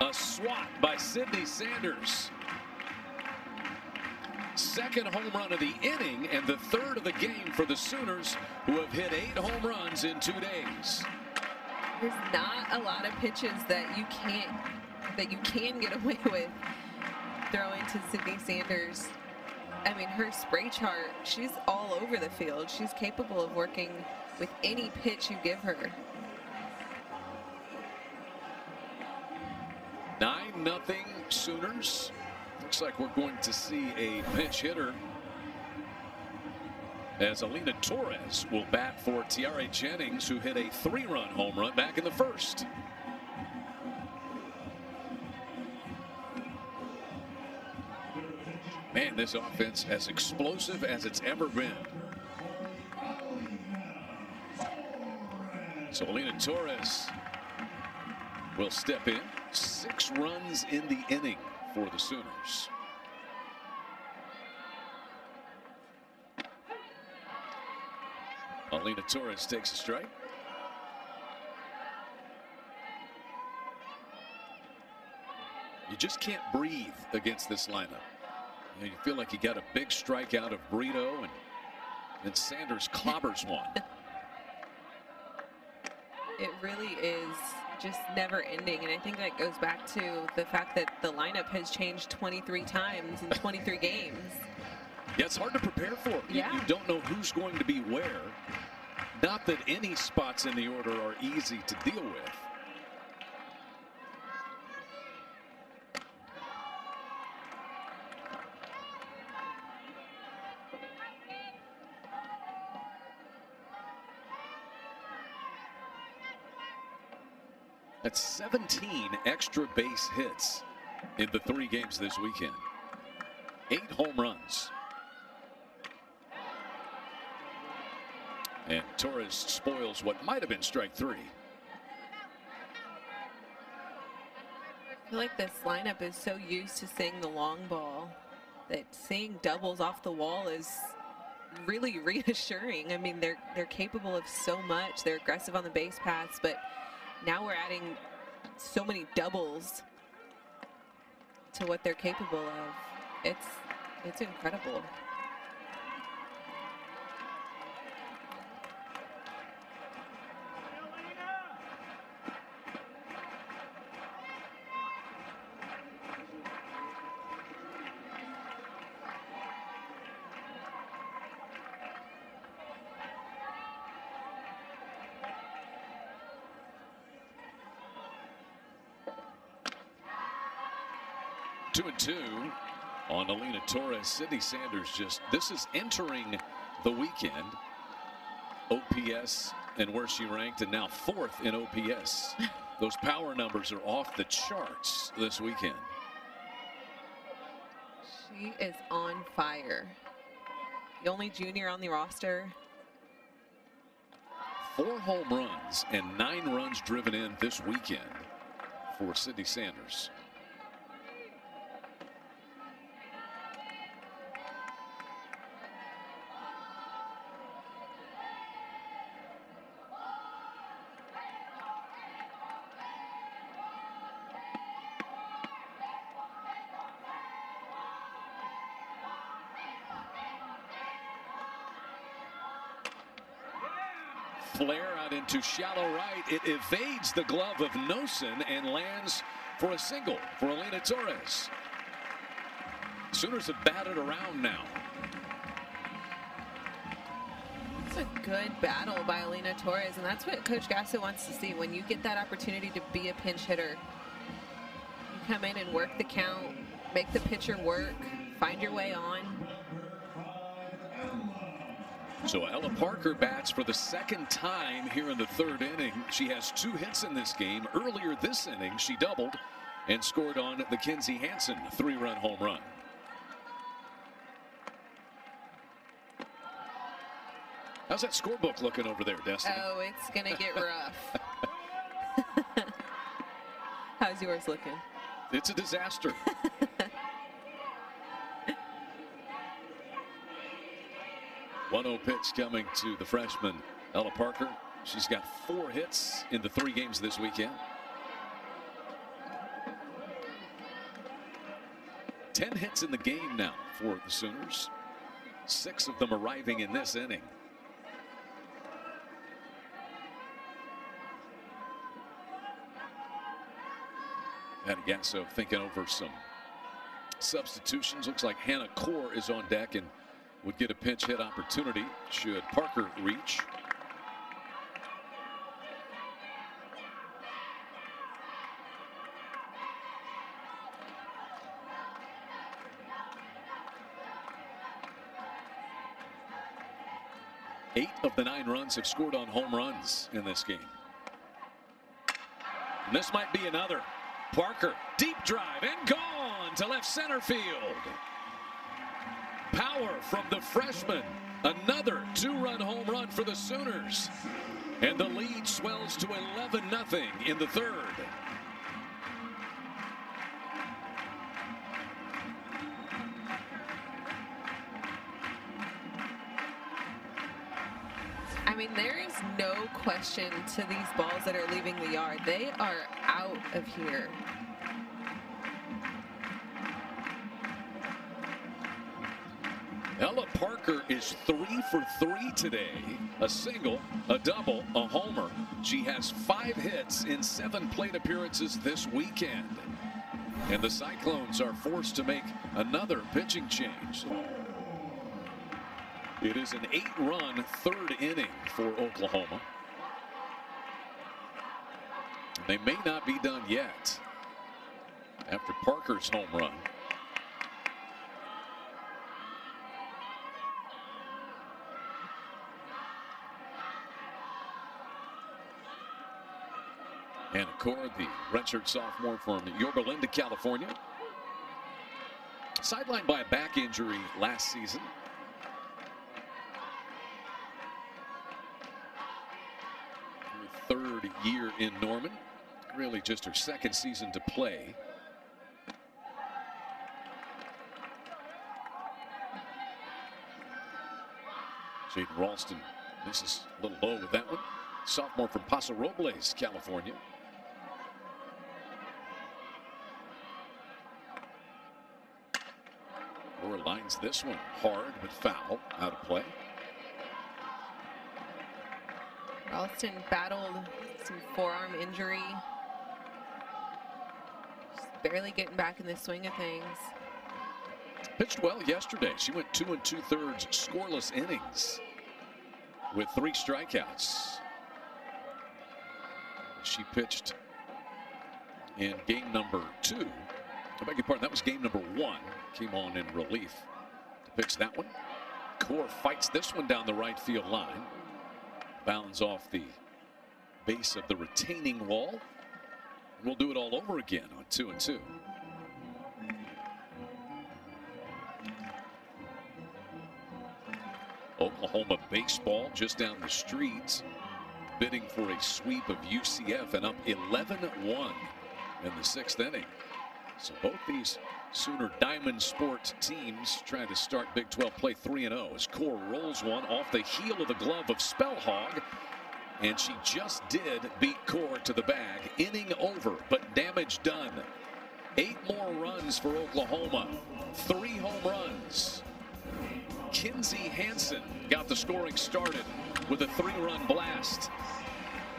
A swat by Sydney Sanders. 2nd home run of the inning and the 3rd of the game for the Sooners, who have hit 8 home runs in 2 days. There's not a lot of pitches that you can get away with throwing to Sydney Sanders. I mean, her spray chart, she's all over the field. She's capable of working with any pitch you give her. 9-0 Sooners. Looks like we're going to see a pinch hitter as Alina Torres will bat for Tiare Jennings, who hit a 3-run home run back in the 1st. Man, this offense as explosive as it's ever been. So Alina Torres will step in. 6 runs in the inning for the Sooners. Alina Torres takes a strike. You just can't breathe against this lineup. You feel like you got a big strike out of Brito, and then Sanders clobbers one. It really is just never ending, and I think that goes back to the fact that the lineup has changed 23 times in 23 games. Yeah, it's hard to prepare for. Yeah. You don't know who's going to be where. Not that any spots in the order are easy to deal with. That's 17 extra base hits in the 3 games this weekend. 8 home runs. And Torres spoils what might have been strike 3. I feel like this lineup is so used to seeing the long ball that seeing doubles off the wall is really reassuring. I mean, they're capable of so much. They're aggressive on the base paths, but now we're adding so many doubles to what they're capable of. It's incredible. Two and two on Alina Torres. Sydney Sanders this is entering the weekend. OPS and where she ranked, and now 4th in OPS. Those power numbers are off the charts this weekend. She is on fire. The only junior on the roster. 4 home runs and 9 runs driven in this weekend for Sydney Sanders. Flare out into shallow right. It evades the glove of Nosen and lands for a single for Alina Torres. Sooners have batted around now. It's a good battle by Alina Torres, and that's what Coach Gasso wants to see. When you get that opportunity to be a pinch hitter, you come in and work the count, make the pitcher work, find your way on. So Ella Parker bats for the second time here in the third inning. She has 2 hits in this game. Earlier this inning, she doubled and scored on the Kinzie Hansen 3-run home run. How's that scorebook looking over there, Destiny? Oh, it's going to get rough. How's yours looking? It's a disaster. 1-0 pitch coming to the freshman, Ella Parker. She's got 4 hits in the 3 games this weekend. 10 hits in the game now for the Sooners. 6 of them arriving in this inning. Patty Gasso thinking over some substitutions. Looks like Hannah Core is on deck and would get a pinch hit opportunity should Parker reach. Eight of the 9 runs have scored on home runs in this game. And this might be another. Parker, deep drive and gone to left center field. Power from the freshman. Another 2-run home run for the Sooners. And the lead swells to 11-0 in the third. I mean, there is no question to these balls that are leaving the yard. They are out of here. Ella Parker is 3 for 3 today. A single, a double, a homer. She has 5 hits in 7 plate appearances this weekend. And the Cyclones are forced to make another pitching change. It is an 8-run third inning for Oklahoma. They may not be done yet after Parker's home run. Hannah Core, the redshirt sophomore from Yorba Linda, California. Sidelined by a back injury last season. Her 3rd year in Norman. Really just her 2nd season to play. Jaden Ralston misses a little low with that one. Sophomore from Paso Robles, California. Moore lines this one hard but foul, out of play. Ralston battled some forearm injury. Just barely getting back in the swing of things. Pitched well yesterday. She went 2 2/3 scoreless innings with 3 strikeouts. She pitched in game number 2. I beg your pardon, that was game number 1. Came on in relief to pitch that one. Core fights this one down the right field line. Bounds off the base of the retaining wall. And we'll do it all over again on 2 2. Oklahoma baseball just down the street, bidding for a sweep of UCF and up 11-1 in the 6th inning. So both these Sooner Diamond Sport teams trying to start Big 12 play 3-0 as Core rolls one off the heel of the glove of Spellhog. And she just did beat Core to the bag. Inning over, but damage done. 8 more runs for Oklahoma. 3 home runs. Kinzie Hansen got the scoring started with a 3-run blast.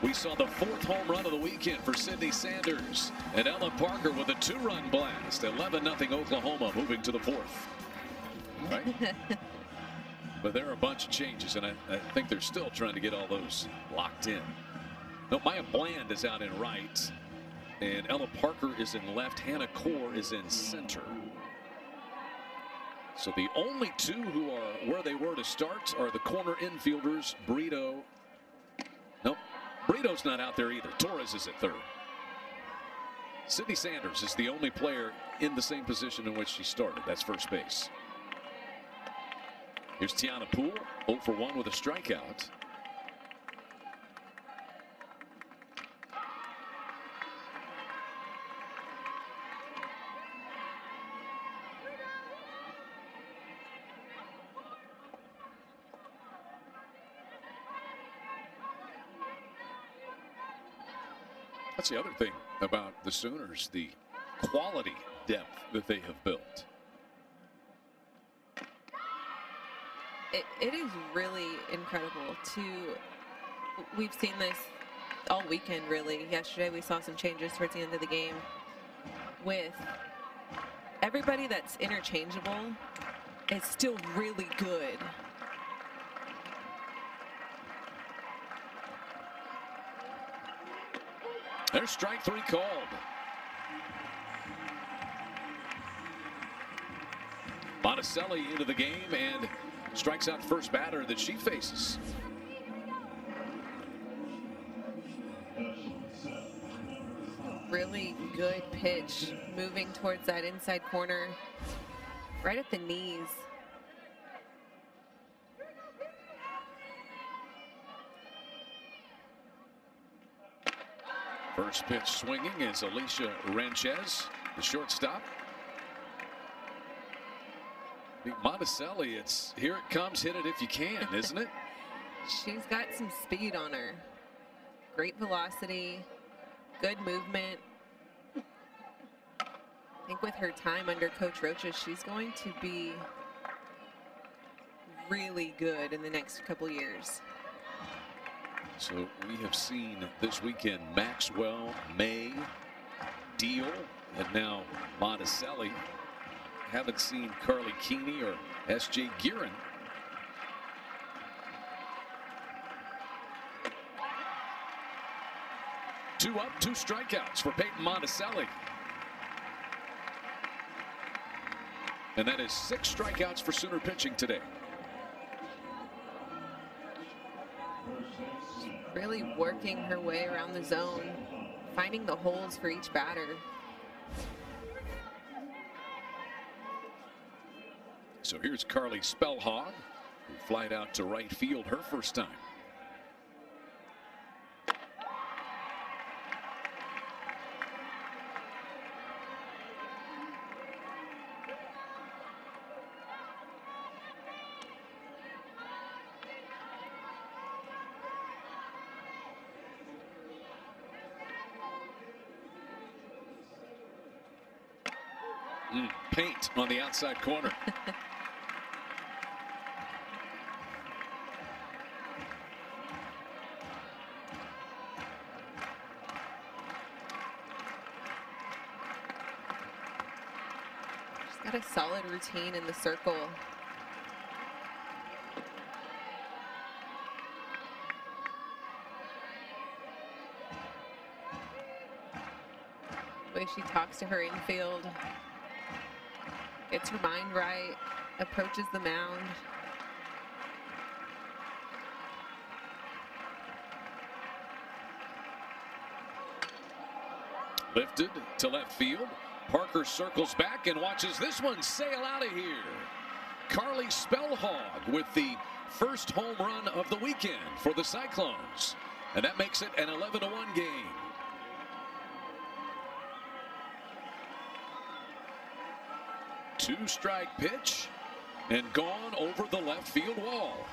We saw the 4th home run of the weekend for Sydney Sanders. And Ella Parker with a 2-run blast. 11-0 Oklahoma moving to the 4th. Right? But there are a bunch of changes, and I think they're still trying to get all those locked in. No, Maya Bland is out in right. And Ella Parker is in left. Hannah Core is in center. So the only two who are where they were to start are the corner infielders, Brito. Nope, Brito's not out there either. Torres is at third. Sydney Sanders is the only player in the same position in which she started. That's first base. Here's Tiana Poole, 0 for 1 with a strikeout. That's the other thing about the Sooners, the quality depth that they have built. It is really incredible we've seen this all weekend really. Yesterday we saw some changes towards the end of the game with everybody that's interchangeable is still really good. There's strike 3 called. Monticelli into the game and strikes out the first batter that she faces. Really good pitch moving towards that inside corner, right at the knees. First pitch swinging is Alicia Ranchez, the shortstop. Monticelli, it's here it comes, hit it if you can, isn't it? She's got some speed on her. Great velocity, good movement. I think with her time under Coach Rocha, she's going to be really good in the next couple years. So we have seen this weekend Maxwell, May, Deal, and now Monticelli. Haven't seen Carly Keeney or S.J. Guerin. Two up, 2 strikeouts for Peyton Monticelli. And that is 6 strikeouts for Sooner pitching today. Really working her way around the zone, finding the holes for each batter. So here's Carly Spellhog, who flied out to right field her first time. Paint on the outside corner. She's got a solid routine in the circle. The way she talks to her infield. Gets her mind right, approaches the mound. Lifted to left field. Parker circles back and watches this one sail out of here. Carly Spellhog with the first home run of the weekend for the Cyclones. And that makes it an 11-1 game. Two-strike pitch and gone over the left field wall.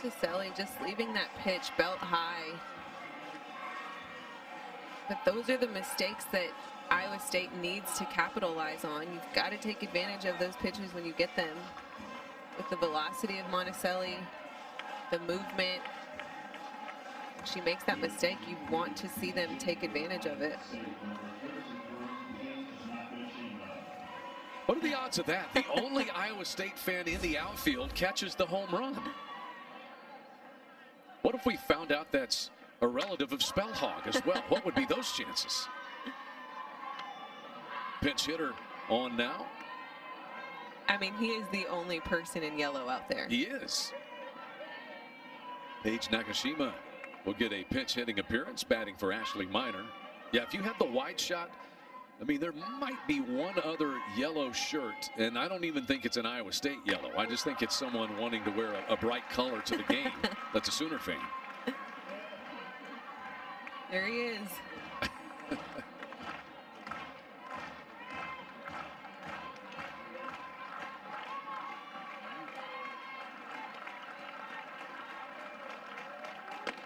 Monticelli just leaving that pitch belt high. But those are the mistakes that Iowa State needs to capitalize on. You've got to take advantage of those pitches when you get them. With the velocity of Monticelli, the movement. If she makes that mistake, you want to see them take advantage of it. What are the odds of that? The only Iowa State fan in the outfield catches the home run. What if we found out that's a relative of Spellhog as well? What would be those chances? Pinch hitter on now. I mean, he is the only person in yellow out there. He is. Paige Nakashima will get a pinch hitting appearance, batting for Ashley Minor. Yeah, if you have the wide shot, I mean, there might be one other yellow shirt, and I don't even think it's an Iowa State yellow. I just think it's someone wanting to wear a bright color to the game. That's a Sooner fan. There he is.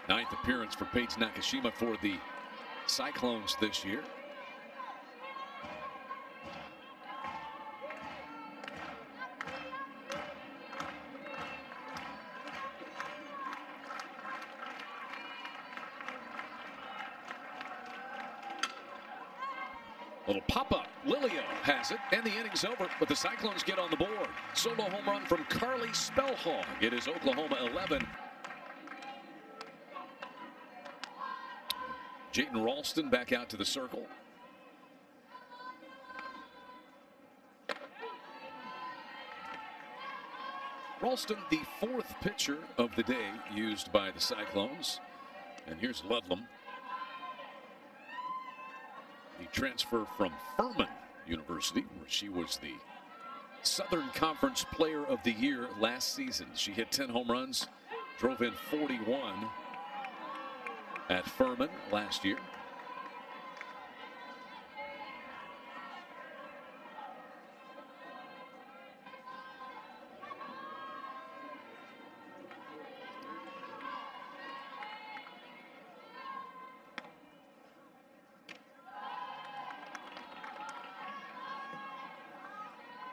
Ninth appearance for Paige Nakashima for the Cyclones this year. Little pop-up. Lilio has it, and the inning's over, but the Cyclones get on the board. Solo home run from Carly Spellhog. It is Oklahoma 11. Jayden Ralston back out to the circle. Ralston, the fourth pitcher of the day used by the Cyclones. And here's Ludlam. The transfer from Furman University, where she was the Southern Conference Player of the Year last season. She hit 10 home runs, drove in 41 at Furman last year.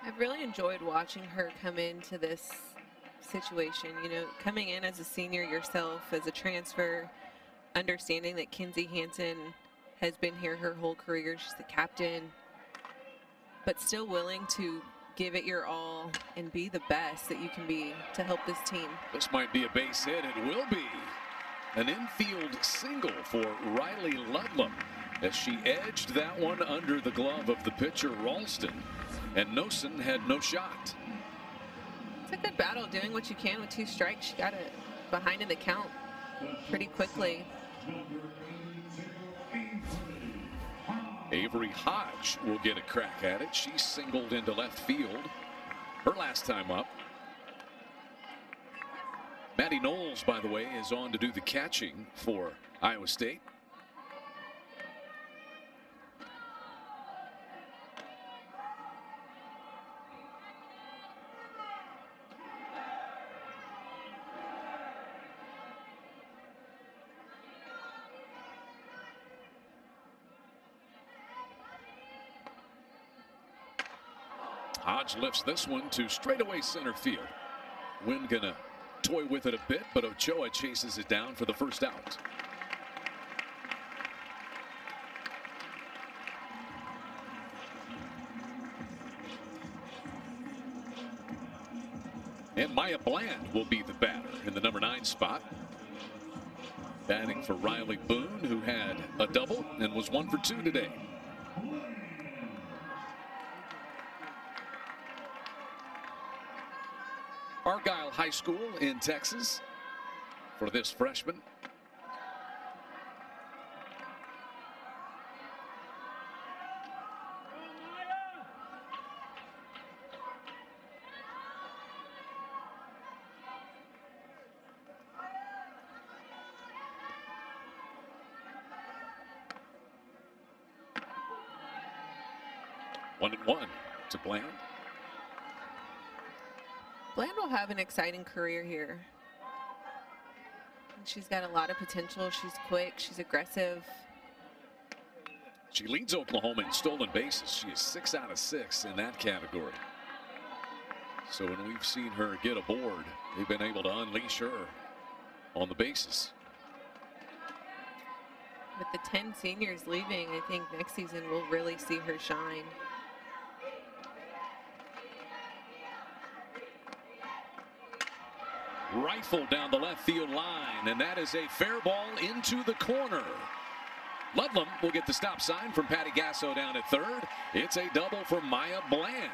I've really enjoyed watching her come into this situation. You know, coming in as a senior yourself, as a transfer, understanding that Kinzie Hansen has been here her whole career. She's the captain, but still willing to give it your all and be the best that you can be to help this team. This might be a base hit. It will be an infield single for Riley Ludlam as she edged that one under the glove of the pitcher Ralston, and Nosen had no shot. It's a good battle, doing what you can with 2 strikes. She got it behind in the count pretty quickly. Avery Hodge will get a crack at it. She singled into left field her last time up. Maddie Knowles, by the way, is on to do the catching for Iowa State. Hodge lifts this one to straightaway center field. Wynn gonna toy with it a bit, but Ochoa chases it down for the first out. And Maya Bland will be the batter in the number 9 spot. Batting for Riley Boone, who had a double and was 1 for 2 today. Argyle High School in Texas for this freshman. One and one to Bland. Bland will have an exciting career here. She's got a lot of potential. She's quick. She's aggressive. She leads Oklahoma in stolen bases. She is 6 out of 6 in that category. So when we've seen her get aboard, they've been able to unleash her on the bases. With the 10 seniors leaving, I think next season we'll really see her shine. Rifle down the left field line, and that is a fair ball into the corner. Ludlam will get the stop sign from Patty Gasso down at third. It's a double for Maya Bland.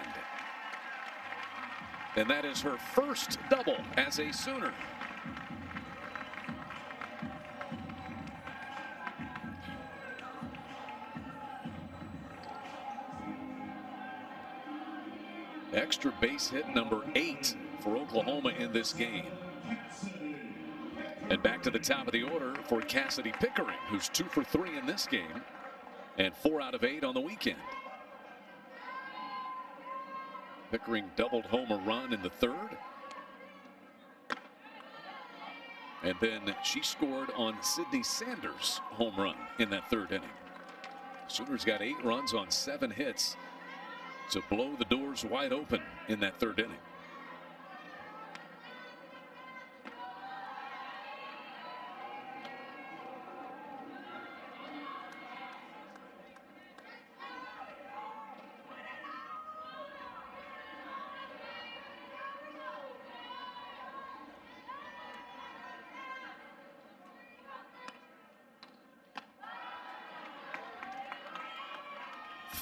And that is her first double as a Sooner. Extra base hit number 8 for Oklahoma in this game. And back to the top of the order for Cassidy Pickering, who's 2 for 3 in this game and 4 out of 8 on the weekend. Pickering doubled home a run in the 3rd. And then she scored on Sydney Sanders' home run in that 3rd inning. Sooners got 8 runs on 7 hits to blow the doors wide open in that 3rd inning.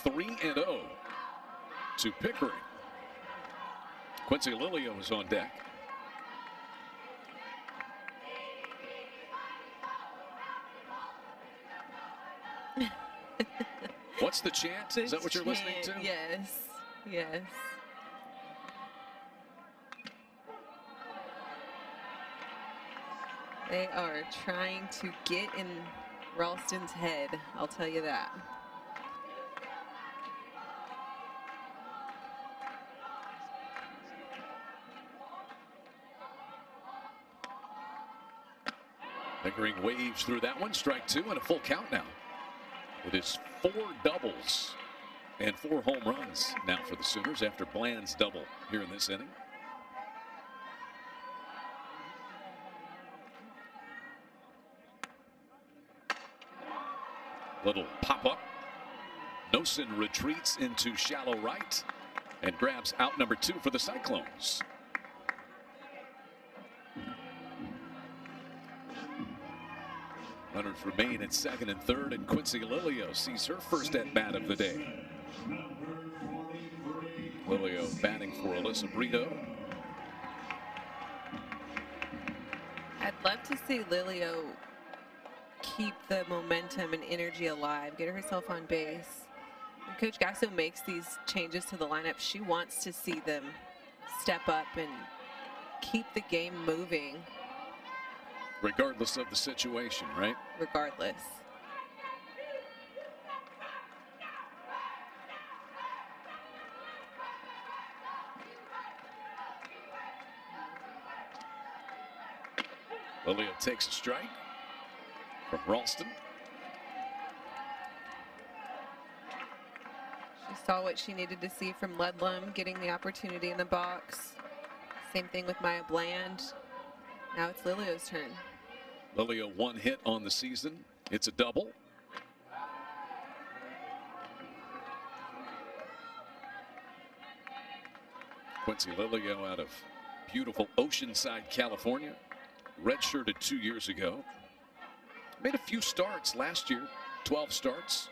Three and 0 to Pickering. Quincy Lilio is on deck. What's the chant? Is that what you're listening to? Yes. Yes. They are trying to get in Ralston's head, I'll tell you that. Pickering waves through that one. Strike 2 and a full count now. It is 4 doubles and 4 home runs now for the Sooners after Bland's double here in this inning. Little pop-up. Nosen retreats into shallow right and grabs out number 2 for the Cyclones. Runners remain at 2nd and 3rd, and Quincy Lilio sees her first at-bat of the day. Lilio batting for Alyssa Brito. I'd love to see Lilio keep the momentum and energy alive, get herself on base. When Coach Gasso makes these changes to the lineup, she wants to see them step up and keep the game moving. Regardless of the situation, right? Regardless. Lilio takes a strike from Ralston. She saw what she needed to see from Ledlum, getting the opportunity in the box. Same thing with Maya Bland. Now it's Lilio's turn. Lilio 1 hit on the season. It's a double. Quincy Lilio out of beautiful Oceanside, California. Redshirted 2 years ago. Made a few starts last year, 12 starts.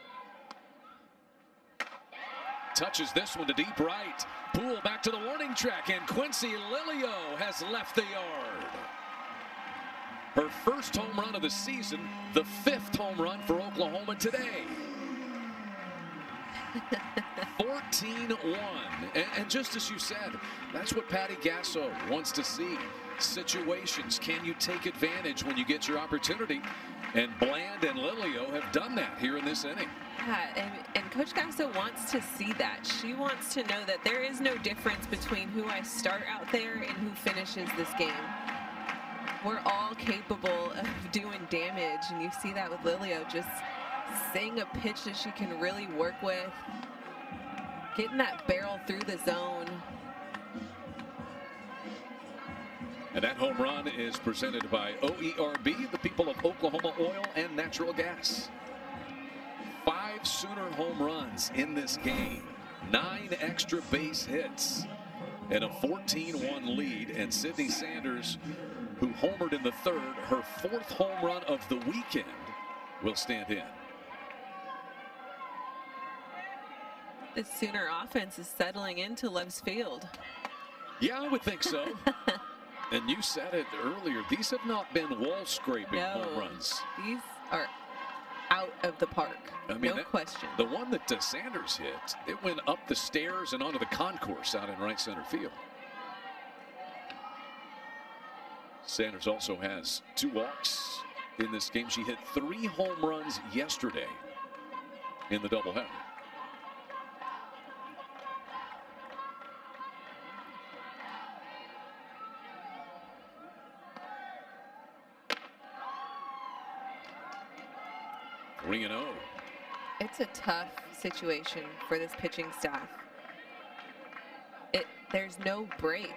Touches this one to deep right. Poole back to the warning track, and Quincy Lilio has left the yard. Her first home run of the season, the 5th home run for Oklahoma today. 14-1. And just as you said, that's what Patty Gasso wants to see. Situations. Can you take advantage when you get your opportunity? And Bland and Lilio have done that here in this inning. Yeah, and Coach Gasso wants to see that. She wants to know that there is no difference between who I start out there and who finishes this game. We're all capable of doing damage, and you see that with Lilio, just seeing a pitch that she can really work with, getting that barrel through the zone. And that home run is presented by OERB, the people of Oklahoma Oil and Natural Gas. 5 Sooner home runs in this game, 9 extra base hits, and a 14-1 lead. And Sydney Sanders, who homered in the 3rd, her 4th home run of the weekend, will stand in. The Sooner offense is settling into Love's Field. Yeah, I would think so. And you said it earlier, these have not been wall-scraping home runs. These are out of the park. I mean, no question. The one that Sanders hit, it went up the stairs and onto the concourse out in right center field. Sanders also has 2 walks in this game. She hit 3 home runs yesterday in the doubleheader. It's a tough situation for this pitching staff. There's no break.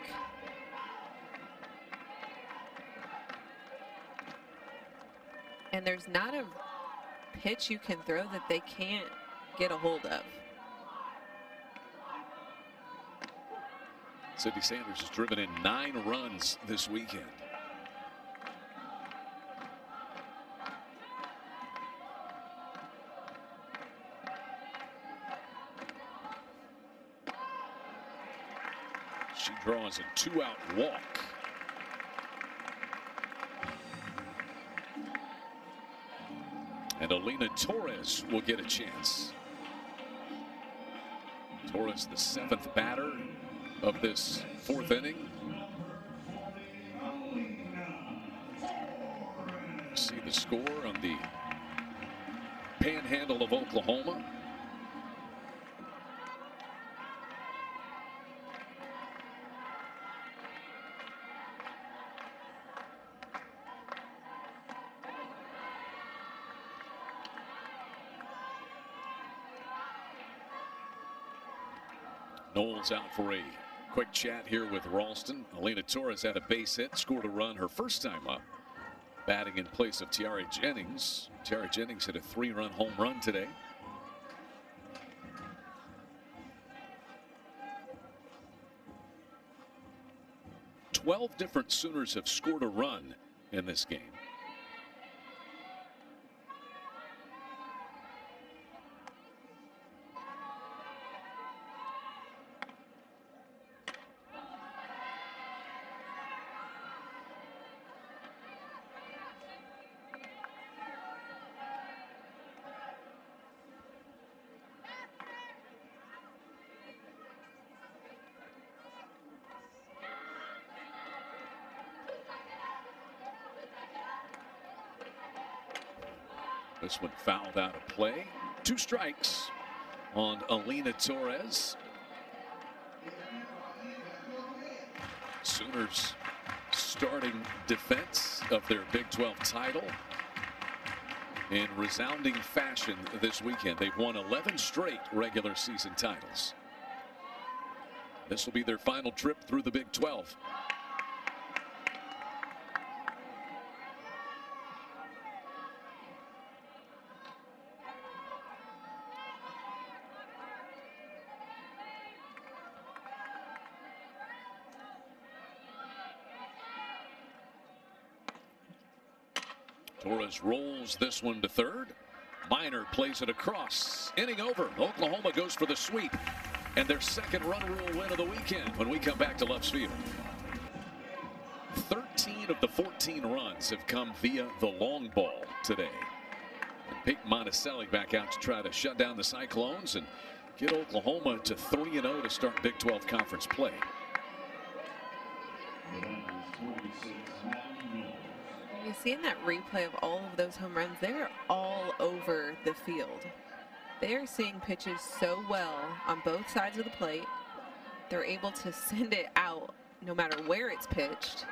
And there's not a pitch you can throw that they can't get a hold of. Sydney Sanders has driven in 9 runs this weekend. She draws a 2-out walk. And Alina Torres will get a chance. Torres, the 7th batter of this 4th inning. See the score on the Panhandle of Oklahoma. Knowles out for a quick chat here with Ralston. Alina Torres had a base hit, scored a run her first time up, batting in place of Tiara Jennings. Tiara Jennings hit a 3-run home run today. Twelve different Sooners have scored a run in this game. This one fouled out of play. 2 strikes on Alina Torres. Sooners starting defense of their Big 12 title in resounding fashion this weekend. They've won 11 straight regular season titles. This will be their final trip through the Big 12. Torres rolls this one to third. Minor plays it across. Inning over. Oklahoma goes for the sweep and their 2nd run rule win of the weekend when we come back to Loves Field. 13 of the 14 runs have come via the long ball today. And Peyton Monticelli back out to try to shut down the Cyclones and get Oklahoma to 3-0 to start Big 12 conference play. You see in that replay of all of those home runs, they're all over the field. They are seeing pitches so well on both sides of the plate. They're able to send it out no matter where it's pitched.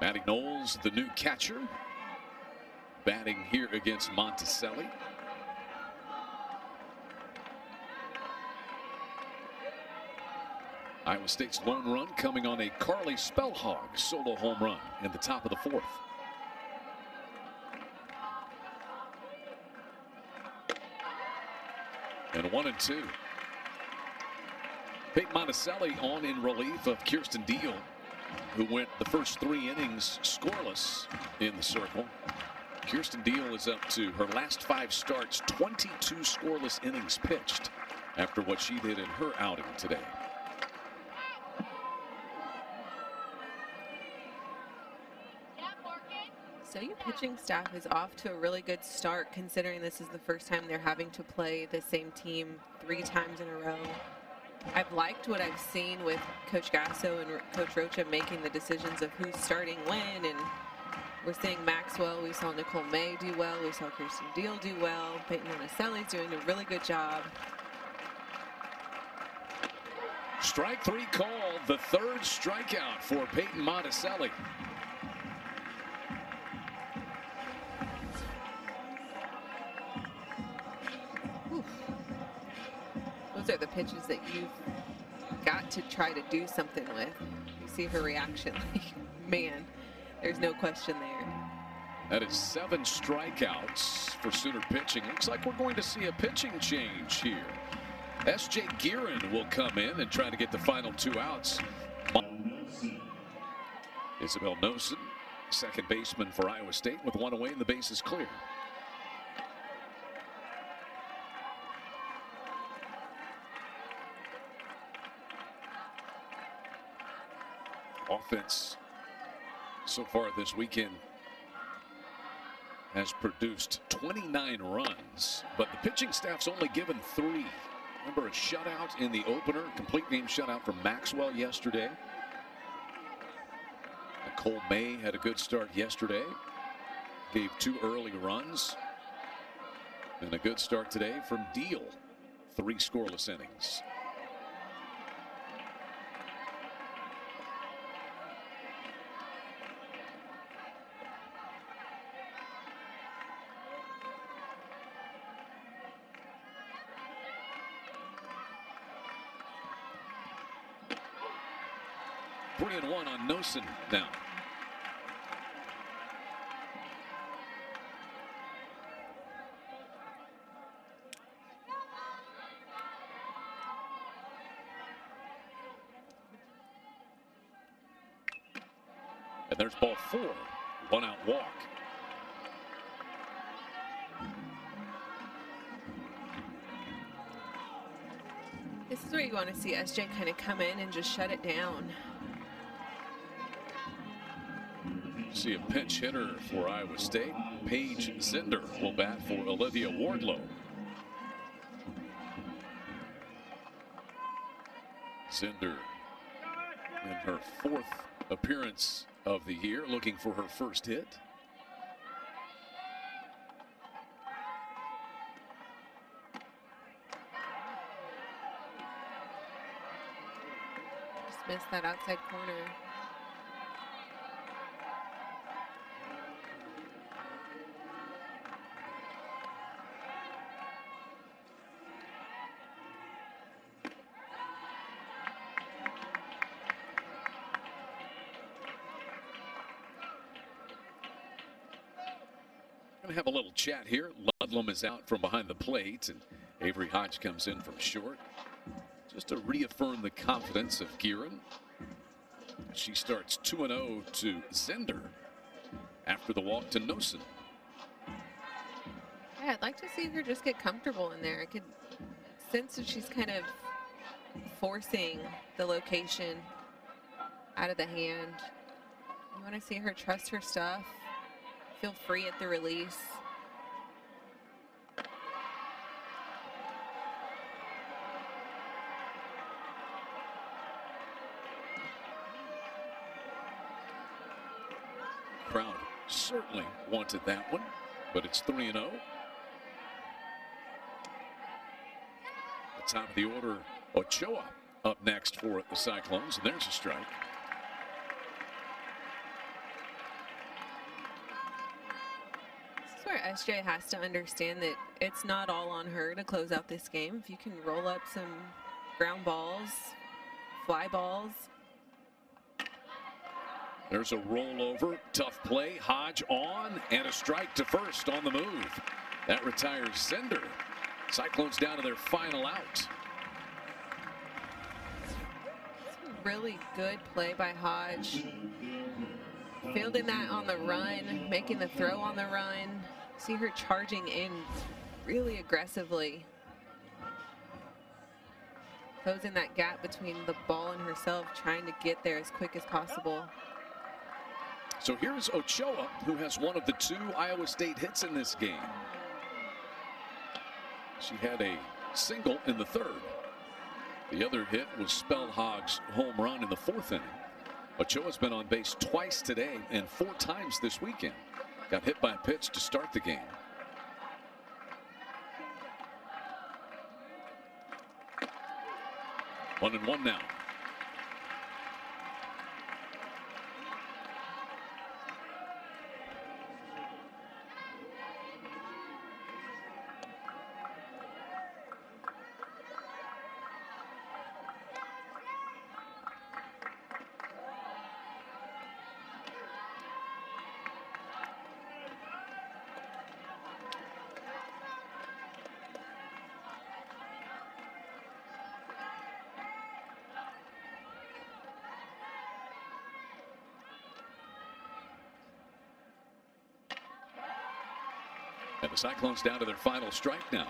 Maddie Knowles, the new catcher, batting here against Monticelli. Iowa State's lone run coming on a Carly Spellhog solo home run in the top of the 4th. And 1-2. Peyton Monticelli on in relief of Kirsten Deal, who went the first 3 innings scoreless in the circle. Kirsten Deal is up to her last 5 starts, 22 scoreless innings pitched after what she did in her outing today. SOU pitching staff is off to a really good start, considering this is the first time they're having to play the same team 3 times in a row. I've liked what I've seen with Coach Gasso and Coach Rocha making the decisions of who's starting when, and we're seeing Maxwell, we saw Nicole May do well, we saw Kirsten Deal do well, Peyton Monticelli's doing a really good job. Strike 3 called, the 3rd strikeout for Peyton Monticelli. Those are the pitches that you've got to try to do something with. You see her reaction, like, man, there's no question there. That is 7 strikeouts for Sooner pitching. Looks like we're going to see a pitching change here. S.J. Gearin will come in and try to get the final 2 outs. Isabel Nosen, second baseman for Iowa State, with 1 away and the base is clear. Offense so far this weekend has produced 29 runs, but the pitching staff's only given 3. Remember a shutout in the opener, complete game shutout from Maxwell yesterday. Nicole May had a good start yesterday, gave 2 early runs, and a good start today from Deal, 3 scoreless innings. Three and 1 on Nosen now. And there's ball 4, 1 out walk. This is where you want to see SJ kind of come in and just shut it down. See a pinch hitter for Iowa State. Paige Zender will bat for Olivia Wardlow. Zender in her 4th appearance of the year, looking for her first hit. Just missed that outside corner. Going to have a little chat here. Ludlam is out from behind the plate, and Avery Hodge comes in from short, just to reaffirm the confidence of Gearin. She starts 2-0 to Zender after the walk to Nosen. Yeah, I'd like to see her just get comfortable in there. I could sense that she's kind of forcing the location out of the hand. You want to see her trust her stuff, feel free at the release. Crowd certainly wanted that one, but it's 3-0. The top of the order, Ochoa up next for the Cyclones, and there's a strike. This is where SJ has to understand that it's not all on her to close out this game. If you can roll up some ground balls, fly balls. There's a rollover, tough play, Hodge on, and a strike to first on the move. That retires Zender. Cyclones down to their final out. Really good play by Hodge. Fielding that on the run, making the throw on the run. See her charging in really aggressively. Closing that gap between the ball and herself, trying to get there as quick as possible. So here's Ochoa, who has one of the 2 Iowa State hits in this game. She had a single in the 3rd. The other hit was Spellhog's home run in the 4th inning. Ochoa's been on base twice today and 4 times this weekend. Got hit by a pitch to start the game. One and one now. And the Cyclones down to their final strike now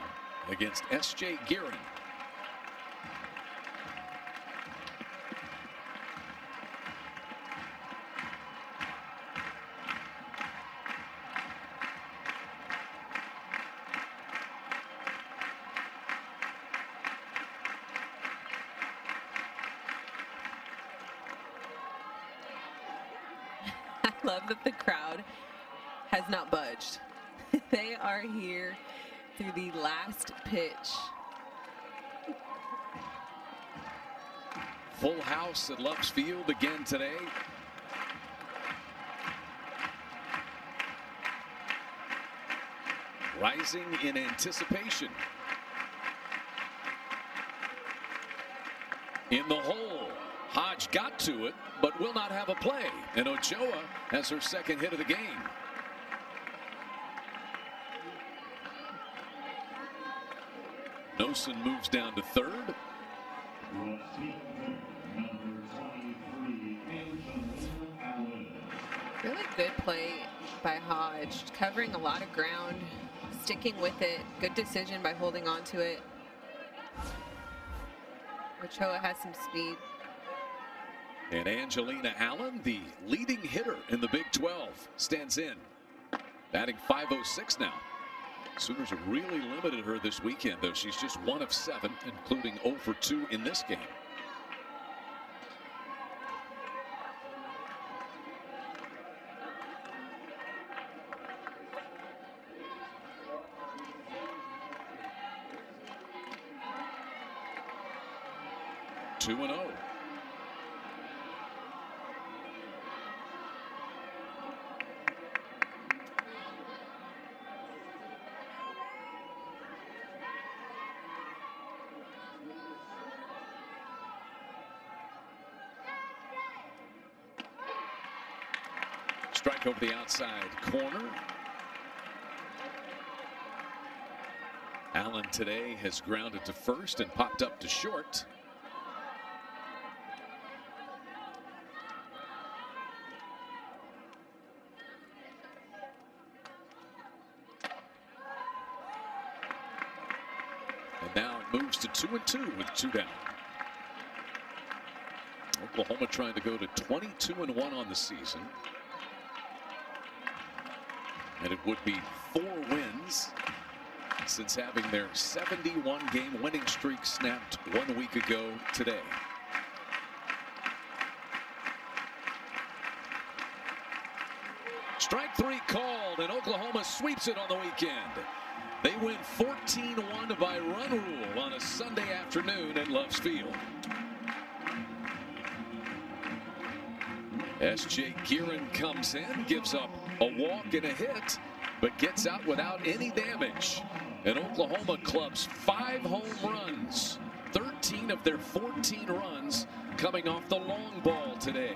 against S.J. Gearing. I love that the crowd has not budged. They are here through the last pitch. Full house at Loves Field again today. Rising in anticipation. In the hole. Hodge got to it, but will not have a play. And Ochoa has her 2nd hit of the game. Nosen moves down to 3rd. Really good play by Hodge, covering a lot of ground, sticking with it. Good decision by holding on to it. Ochoa has some speed. And Angelina Allen, the leading hitter in the Big 12, stands in, batting .506 now. Sooners have really limited her this weekend, though. She's just 1 of 7, including 0 for 2 in this game. Two and 0. Strike over the outside corner. Allen today has grounded to first and popped up to short. And now it moves to 2-2 with 2 down. Oklahoma trying to go to 22-1 on the season. And it would be 4 wins since having their 71-game winning streak snapped 1 week ago today. Strike 3 called, and Oklahoma sweeps it on the weekend. They win 14-1 by run rule on a Sunday afternoon at Loves Field. S.J. Gearing comes in, gives up a walk and a hit, but gets out without any damage. And Oklahoma clubs 5 home runs, 13 of their 14 runs coming off the long ball today.